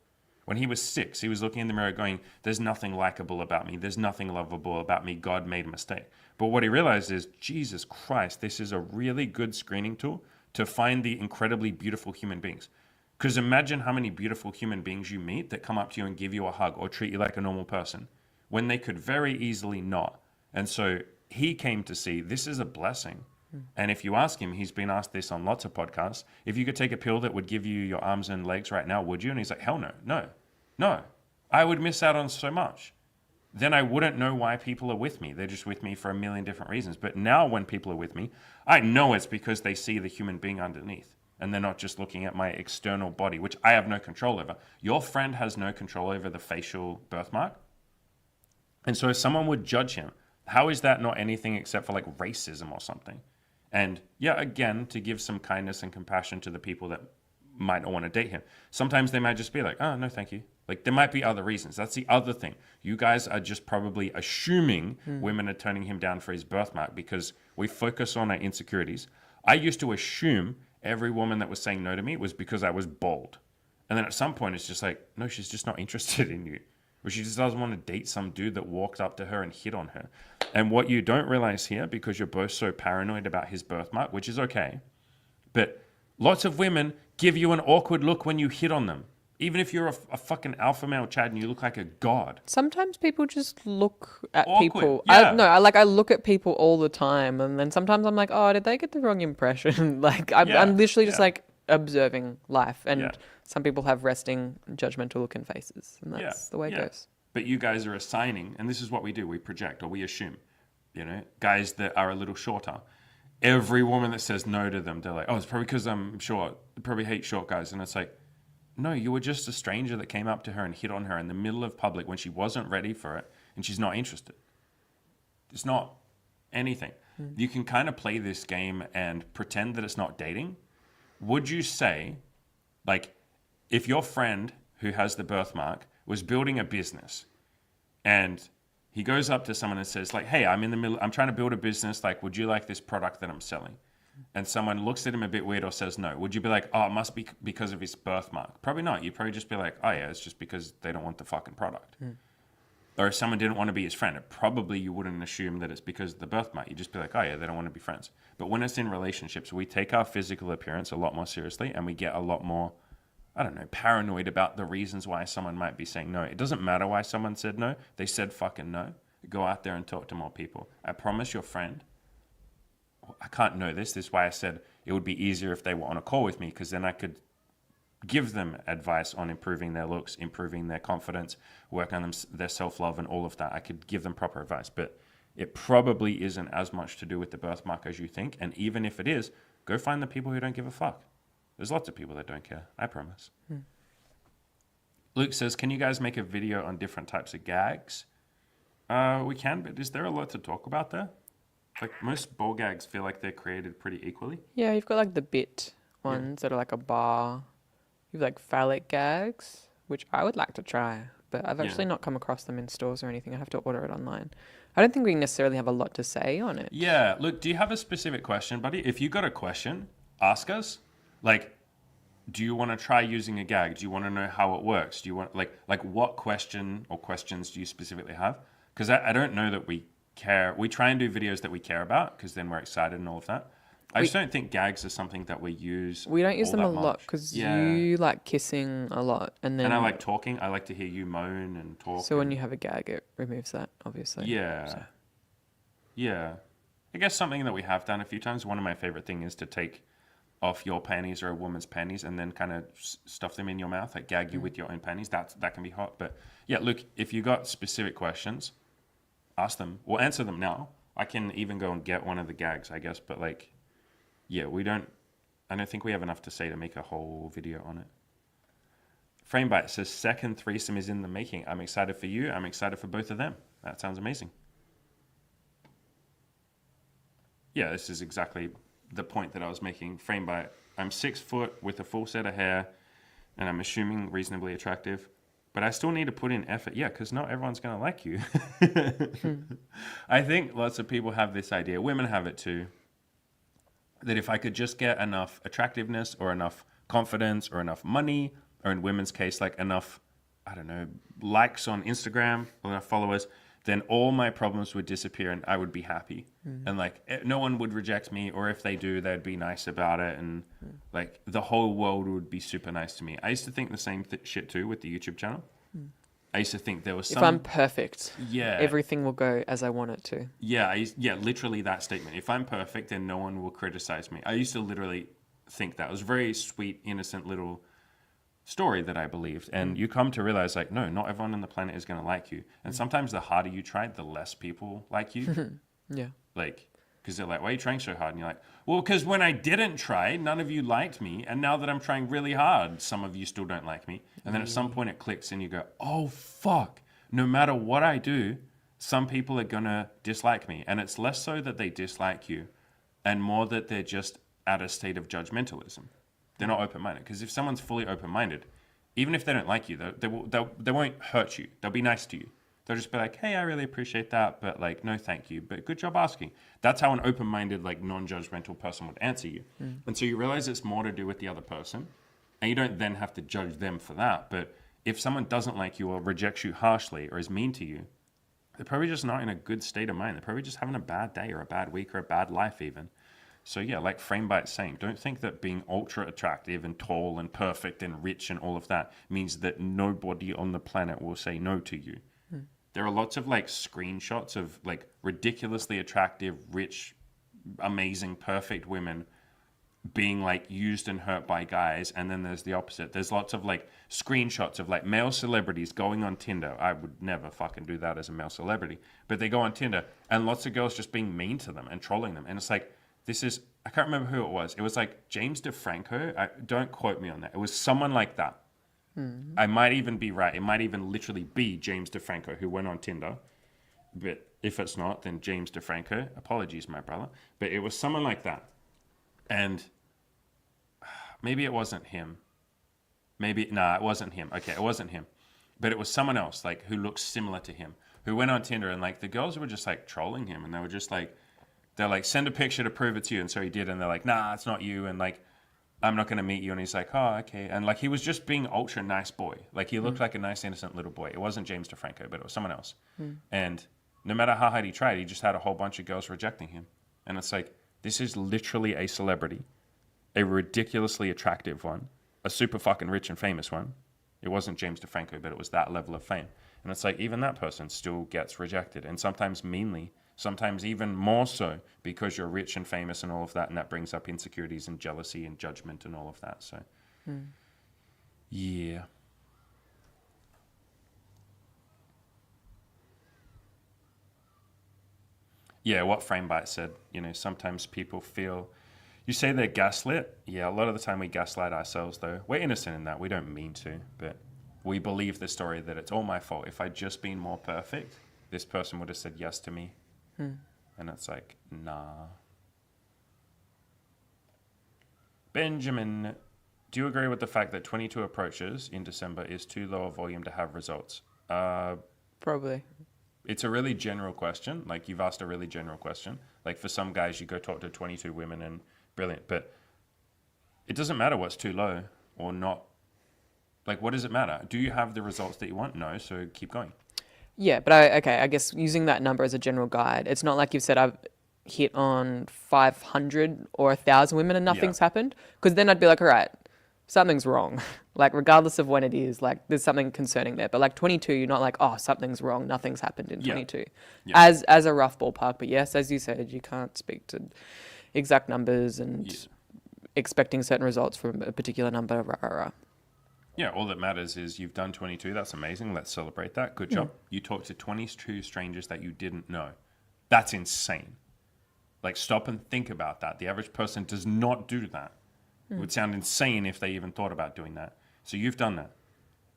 When he was 6, he was looking in the mirror going, there's nothing likable about me. There's nothing lovable about me. God made a mistake. But what he realized is, Jesus Christ, this is a really good screening tool to find the incredibly beautiful human beings. Because imagine how many beautiful human beings you meet that come up to you and give you a hug or treat you like a normal person when they could very easily not. And so he came to see this is a blessing. And if you ask him, he's been asked this on lots of podcasts, if you could take a pill that would give you your arms and legs right now, would you? And he's like, hell no. I would miss out on so much. Then I wouldn't know why people are with me. They're just with me for a million different reasons. But now when people are with me, I know it's because they see the human being underneath. And they're not just looking at my external body, which I have no control over. Your friend has no control over the facial birthmark. And so if someone would judge him, how is that not anything except for like racism or something? And yeah, again, to give some kindness and compassion to the people that might not want to date him. Sometimes they might just be like, oh, no, thank you. Like, there might be other reasons. That's the other thing. You guys are just probably assuming women are turning him down for his birthmark because we focus on our insecurities. I used to assume every woman that was saying no to me was because I was bald. And then at some point, it's just like, no, she's just not interested in you. Or she just doesn't want to date some dude that walked up to her and hit on her. And what you don't realize here, because you're both so paranoid about his birthmark, which is okay, but lots of women give you an awkward look when you hit on them. Even if you're a fucking alpha male Chad and you look like a god. Sometimes people just look at Awkward, people. yeah. I look at people all the time, and then sometimes I'm like, oh, did they get the wrong impression? Like, I'm literally just like observing life, and some people have resting, judgmental looking faces, and that's the way it goes. But you guys are assigning, and this is what we do: we project or we assume. You know, guys that are a little shorter. every woman that says no to them, they're like, oh, it's probably because I'm short. They probably hate short guys. And it's like, no, you were just a stranger that came up to her and hit on her in the middle of public when she wasn't ready for it and she's not interested. It's not anything. You can kind of play this game and pretend that it's not dating. Would you say, like, if your friend who has the birthmark was building a business and he goes up to someone and says, like, hey, I'm trying to build a business. Like, would you like this product that I'm selling? And someone looks at him a bit weird or says no. Would you be like, oh, it must be because of his birthmark? Probably not. You'd probably just be like, oh, yeah, it's just because they don't want the fucking product. Or if someone didn't want to be his friend, probably you wouldn't assume that it's because of the birthmark. You'd just be like, oh, yeah, they don't want to be friends. But when it's in relationships, we take our physical appearance a lot more seriously and we get a lot more, I don't know, paranoid about the reasons why someone might be saying no. It doesn't matter why someone said no. They said fucking no. Go out there and talk to more people. I promise your friend, I can't know this. This is why I said it would be easier if they were on a call with me, because then I could give them advice on improving their looks, improving their confidence, work on their self-love and all of that. I could give them proper advice, but it probably isn't as much to do with the birthmark as you think. And even if it is, go find the people who don't give a fuck. There's lots of people that don't care, I promise. Luke says, can you guys make a video on different types of gags? We can, but is there a lot to talk about there? Like, most ball gags feel like they're created pretty equally. Yeah, you've got like the bit ones that are like a bar. You've like phallic gags, which I would like to try, but I've actually not come across them in stores or anything. I have to order it online. I don't think we necessarily have a lot to say on it. Yeah, look, do you have a specific question, buddy? If you got a question, ask us. Like, do you want to try using a gag? Do you want to know how it works? Do you want, like what question or questions do you specifically have? Because I don't know that we care. We try and do videos that we care about because then we're excited and all of that. I just don't think gags are something that we use. We don't use them all a that lot much. because Yeah. you like kissing a lot, and I like talking. I like to hear you moan and talk. so when you have a gag, it removes that, obviously. Yeah. So. Yeah. I guess something that we have done a few times, one of my favorite things is to take off your panties or a woman's panties and then kind of stuff them in your mouth, like gag you with your own panties. That can be hot. But yeah, look, if you got specific questions, ask them. We'll answer them now. I can even go and get one of the gags, I guess. But like, yeah, I don't think we have enough to say to make a whole video on it. Framebite says, second threesome is in the making. I'm excited for you. I'm excited for both of them. That sounds amazing. Yeah, this is exactly the point that I was making. Framebite, I'm 6 foot with a full set of hair, and I'm assuming reasonably attractive, but I still need to put in effort. Yeah, because not everyone's going to like you. I think lots of people have this idea, women have it too, that if I could just get enough attractiveness or enough confidence or enough money, or in women's case, like enough, I don't know, likes on Instagram or enough followers, then all my problems would disappear and I would be happy. And like, no one would reject me, or if they do, they'd be nice about it. And like, the whole world would be super nice to me. I used to think the same shit too with the YouTube channel. I used to think there was some... If I'm perfect, yeah, everything will go as I want it to. Yeah, literally that statement. If I'm perfect, then no one will criticize me. I used to literally think that. It was a very sweet, innocent little story that I believed. And you come to realize, like, no, not everyone on the planet is going to like you. And sometimes the harder you try, the less people like you. Yeah. Like, because they're like, why are you trying so hard? And you're like, well, because when I didn't try, none of you liked me. And now that I'm trying really hard, some of you still don't like me. And then at some point it clicks and you go, oh, fuck. No matter what I do, some people are going to dislike me. And it's less so that they dislike you and more that they're just at a state of judgmentalism. They're not open-minded. Because if someone's fully open-minded, even if they don't like you, they won't hurt you. They'll be nice to you. They'll just be like, hey, I really appreciate that, but like, no, thank you. But good job asking. That's how an open-minded, like, non-judgmental person would answer you. And so you realize it's more to do with the other person, and you don't then have to judge them for that. But if someone doesn't like you or rejects you harshly or is mean to you, they're probably just not in a good state of mind. They're probably just having a bad day or a bad week or a bad life even. So yeah, like Framebite's saying, don't think that being ultra attractive and tall and perfect and rich and all of that means that nobody on the planet will say no to you. There are lots of like screenshots of like ridiculously attractive, rich, amazing, perfect women being like used and hurt by guys. And then there's the opposite. There's lots of like screenshots of like male celebrities going on Tinder. I would never fucking do that as a male celebrity, but they go on Tinder and lots of girls just being mean to them and trolling them. And it's like, This is, I can't remember who it was. It was like James DeFranco. Don't quote me on that. It was someone like that. I might even be right. It might even literally be James DeFranco who went on Tinder. But if it's not, then James DeFranco. Apologies, my brother. But it was someone like that. And maybe it wasn't him. It wasn't him. Okay, it wasn't him. But it was someone else, like, who looks similar to him, who went on Tinder, and, like, the girls were just, like, trolling him. And they were just, like, they're like, send a picture to prove it's you. And so he did. And they're like, nah, it's not you. And, like, I'm not going to meet you. And he's like, oh, okay. And, like, he was just being ultra nice boy. Like, he looked like a nice, innocent little boy. It wasn't James DeFranco, but it was someone else. And no matter how hard he tried, he just had a whole bunch of girls rejecting him. And it's like, this is literally a celebrity, a ridiculously attractive one, a super fucking rich and famous one. It wasn't James DeFranco, but it was that level of fame. And it's like, even that person still gets rejected, and sometimes meanly, sometimes even more so because you're rich and famous and all of that, and that brings up insecurities and jealousy and judgment and all of that. So, yeah. Yeah, what Framebite said, sometimes people feel, you say they're gaslit. Yeah, a lot of the time we gaslight ourselves, though. We're innocent in that. We don't mean to, but we believe the story that it's all my fault. If I'd just been more perfect, this person would have said yes to me. And it's like, nah. Benjamin, do you agree with the fact that 22 approaches in December is too low a volume to have results? Probably. It's a really general question. Like, you've asked a really general question. Like, for some guys, you go talk to 22 women and brilliant. But it doesn't matter what's too low or not. Like, what does it matter? Do you have the results that you want? No, so keep going. Yeah, but I guess using that number as a general guide, it's not like you've said I've hit on 500 or 1,000 women and nothing's happened. Because then I'd be like, all right, something's wrong. Like, regardless of when it is, like, there's something concerning there. But like 22, you're not like, oh, something's wrong, nothing's happened in 22. Yeah. As a rough ballpark. But yes, as you said, you can't speak to exact numbers and expecting certain results from a particular number. Rah, rah, rah. Yeah, all that matters is you've done 22. That's amazing. Let's celebrate that. Good job. You talked to 22 strangers that you didn't know. That's insane. Like, stop and think about that. The average person does not do that. It would sound insane if they even thought about doing that. So you've done that.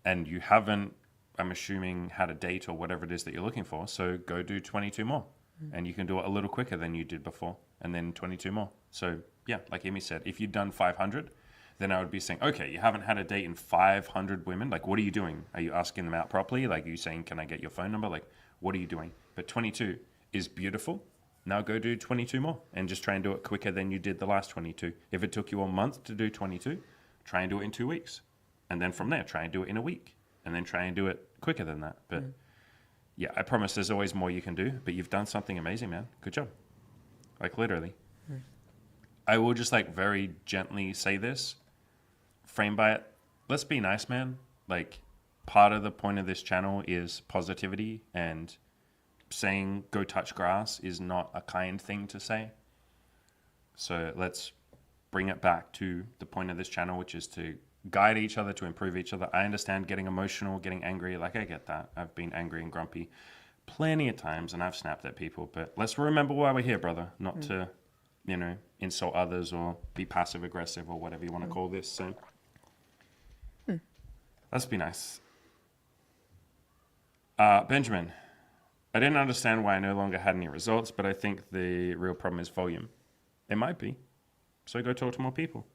And you haven't, I'm assuming, had a date or whatever it is that you're looking for. So go do 22 more. And you can do it a little quicker than you did before. And then 22 more. So, yeah, like Amy said, if you'd done 500... then I would be saying, okay, you haven't had a date in 500 women. Like, what are you doing? Are you asking them out properly? Like, are you saying, can I get your phone number? Like, what are you doing? But 22 is beautiful. Now go do 22 more and just try and do it quicker than you did the last 22. If it took you a month to do 22, try and do it in 2 weeks. And then from there, try and do it in a week. And then try and do it quicker than that. But yeah, I promise there's always more you can do. But you've done something amazing, man. Good job. Like, literally. I will just, like, very gently say this. Frame by it. Let's be nice, man. Like, part of the point of this channel is positivity, and saying go touch grass is not a kind thing to say. So let's bring it back to the point of this channel, which is to guide each other, to improve each other. I understand getting emotional, getting angry. Like, I get that. I've been angry and grumpy plenty of times, and I've snapped at people. But let's remember why we're here, brother. Not to, insult others or be passive aggressive or whatever you want to call this. So let's be nice. Benjamin, I didn't understand why I no longer had any results, but I think the real problem is volume. It might be. So go talk to more people.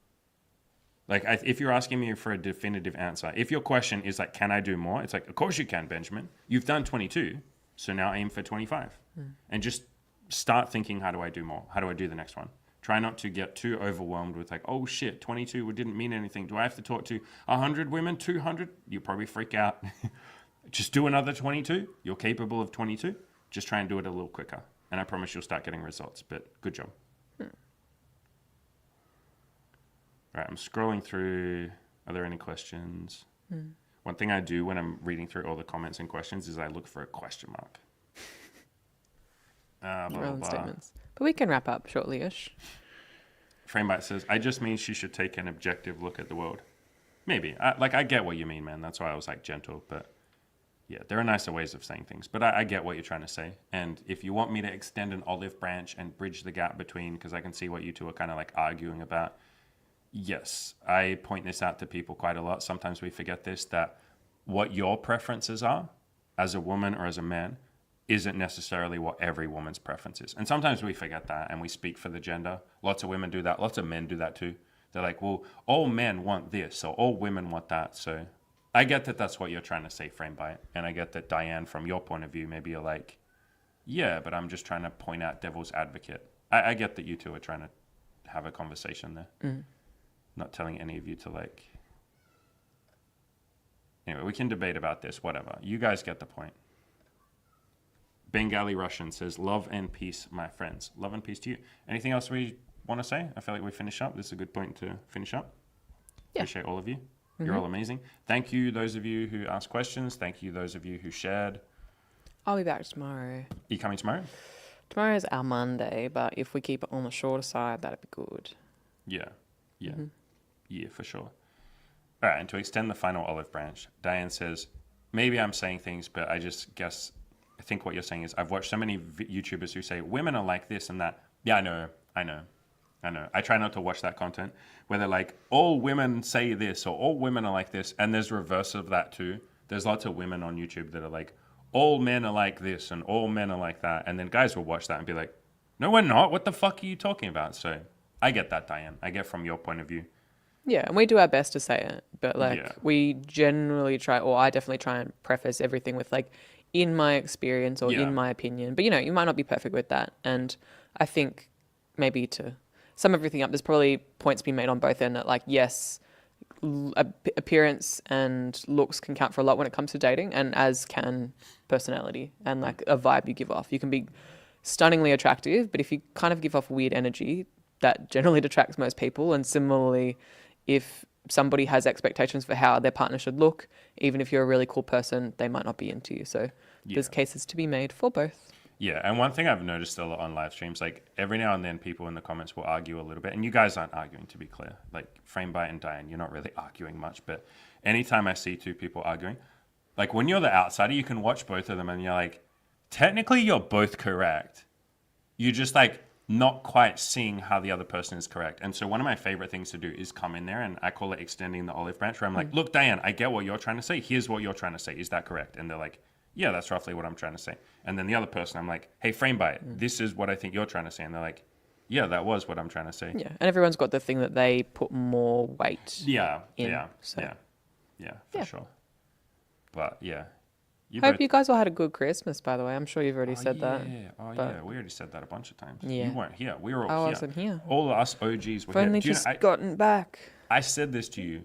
Like, if you're asking me for a definitive answer, if your question is like, can I do more? It's like, of course you can, Benjamin. You've done 22, so now aim for 25. And just start thinking, how do I do more? How do I do the next one? Try not to get too overwhelmed with like, oh shit, 22 didn't mean anything. Do I have to talk to 100 women, 200? You'll probably freak out. Just do another 22. You're capable of 22. Just try and do it a little quicker. And I promise you'll start getting results. But good job. All right, I'm scrolling through. Are there any questions? One thing I do when I'm reading through all the comments and questions is I look for a question mark. Blah, blah. Statements. But we can wrap up shortly-ish. Framebite says, I just mean she should take an objective look at the world. Maybe. I get what you mean, man. That's why I was like gentle. But Yeah, there are nicer ways of saying things, but I get what you're trying to say. And if you want me to extend an olive branch and bridge the gap between, because I can see what you two are kind of like arguing about, yes, I point this out to people quite a lot. Sometimes we forget this, that what your preferences are as a woman or as a man isn't necessarily what every woman's preference is. And sometimes we forget that and we speak for the gender. Lots of women do that. Lots of men do that too. They're like, well, all men want this, or all women want that. So I get that that's what you're trying to say, frame by it. And I get that, Diane, from your point of view, maybe you're like, yeah, but I'm just trying to point out devil's advocate. I get that you two are trying to have a conversation there. Not telling any of you to like... Anyway, we can debate about this, whatever. You guys get the point. Bengali Russian says, love and peace, my friends. Love and peace to you. Anything else we want to say? I feel like we finish up. This is a good point to finish up. Yeah. Appreciate all of you. You're all amazing. Thank you, those of you who asked questions. Thank you, those of you who shared. I'll be back tomorrow. Are you coming tomorrow? Tomorrow is our Monday, but if we keep it on the shorter side, that'd be good. Yeah. Yeah, for sure. All right, and to extend the final olive branch, Diane says, maybe I'm saying things, but I think what you're saying is I've watched so many YouTubers who say women are like this and that. Yeah, I know. I try not to watch that content where they're like, all women say this or all women are like this. And there's reverse of that too. There's lots of women on YouTube that are like, all men are like this and all men are like that. And then guys will watch that and be like, no, we're not. What the fuck are you talking about? So I get that, Diane. I get from your point of view. Yeah, and we do our best to say it, but we generally try, or I definitely try and preface everything with like, in my experience or in my opinion. But you might not be perfect with that. And I think maybe to sum everything up, there's probably points being made on both ends that like, yes, appearance and looks can count for a lot when it comes to dating, and as can personality and like a vibe you give off. You can be stunningly attractive, but if you kind of give off weird energy, that generally detracts most people. And similarly, if somebody has expectations for how their partner should look, even if you're a really cool person, they might not be into you. So there's cases to be made for both. Yeah, and one thing I've noticed a lot on live streams, like every now and then people in the comments will argue a little bit, and you guys aren't arguing, to be clear. Like Framebite and Diane, you're not really arguing much, but anytime I see two people arguing, like when you're the outsider, you can watch both of them and you're like, technically you're both correct. You just like not quite seeing how the other person is correct. And so one of my favorite things to do is come in there, and I call it extending the olive branch, where I'm like, look, Diane, I get what you're trying to say. Here's what you're trying to say. Is that correct? And they're like, yeah, that's roughly what I'm trying to say. And then the other person, I'm like, hey, Framebite, this is what I think you're trying to say. And they're like, yeah, that was what I'm trying to say. Yeah, and everyone's got the thing that they put more weight in. For sure. But yeah. Hope you guys all had a good Christmas, by the way. I'm sure you've already said that. Yeah, we already said that a bunch of times. Yeah. You weren't here. We were all I here. wasn't here. All of us OGs were I've only here. just gotten back. I said this to you.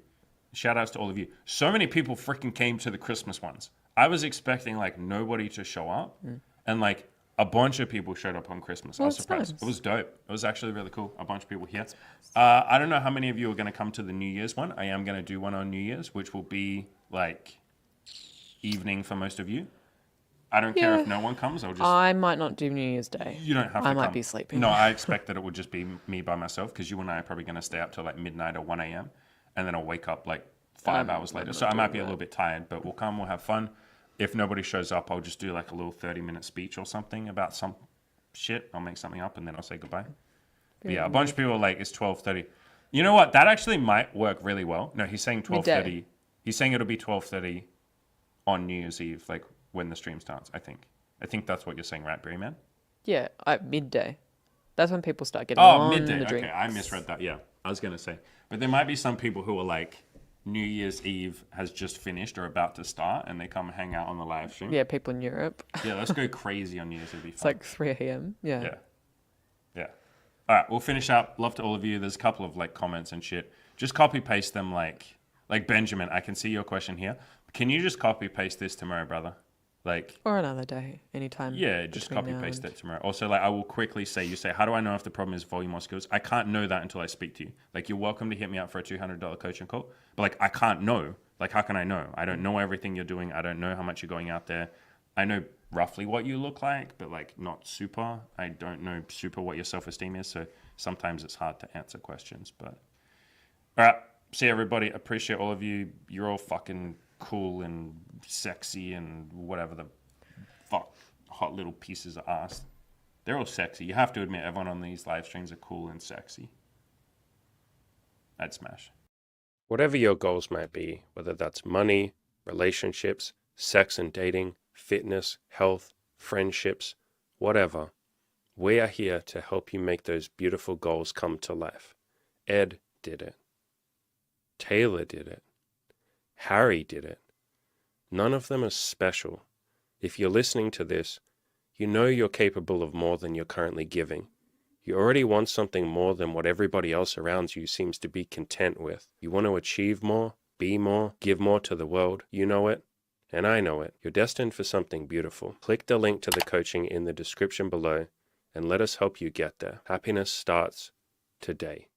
Shout outs to all of you. So many people freaking came to the Christmas ones. I was expecting like nobody to show up, and like a bunch of people showed up on Christmas. I was surprised. Nice. It was dope. It was actually really cool. A bunch of people here. I don't know how many of you are going to come to the New Year's one. I am going to do one on New Year's, which will be like evening for most of you. I don't care if no one comes. I might not do New Year's Day. You don't have to I come. might be sleeping. No, I expect that it would just be me by myself, because you and I are probably going to stay up till like midnight or 1 a.m. and then I'll wake up like 5 hours later. So I might be a little bit tired, but we'll come. We'll have fun. If nobody shows up, I'll just do like a little 30-minute speech or something about some shit. I'll make something up and then I'll say goodbye. But yeah, a bunch of people are like, it's 12:30. You know what? That actually might work really well. No, he's saying 12:30. He's saying it'll be 12:30 on New Year's Eve, like when the stream starts, I think. I think that's what you're saying, right, Berry Man? Yeah, midday. That's when people start getting on midday. the drinks. Okay, I misread that. Yeah, I was going to say. But there might be some people who are like, New Year's Eve has just finished or about to start, and they come hang out on the live stream. Yeah, people in Europe. Yeah, let's go crazy on New Year's. It'd be fun. It's like 3 a.m. Yeah. All right, we'll finish up. Love to all of you. There's a couple of like comments and shit. Just copy paste them like Benjamin. I can see your question here. Can you just copy paste this tomorrow, brother? Like, or another day, anytime. Yeah, just copy paste it tomorrow. Also, like, I will quickly say, you say, how do I know if the problem is volume or skills? I can't know that until I speak to you. Like, you're welcome to hit me up for a $200 coaching call, but like, I can't know. Like, how can I know? I don't know everything you're doing. I don't know how much you're going out there. I know roughly what you look like, but like not super. I don't know super what your self-esteem is. So sometimes it's hard to answer questions, but all right. See everybody. Appreciate all of you. You're all fucking cool and sexy and whatever the fuck hot little pieces of ass. They're all sexy. You have to admit, everyone on these live streams are cool and sexy. I'd smash. Whatever your goals might be, whether that's money, relationships, sex and dating, fitness, health, friendships, whatever, we are here to help you make those beautiful goals come to life. Ed did it. Taylor did it. Harry did it. None of them are special. If you're listening to this, you know you're capable of more than you're currently giving. You already want something more than what everybody else around you seems to be content with. You want to achieve more, be more, give more to the world. You know it, and I know it. You're destined for something beautiful. Click the link to the coaching in the description below, and let us help you get there. Happiness starts today.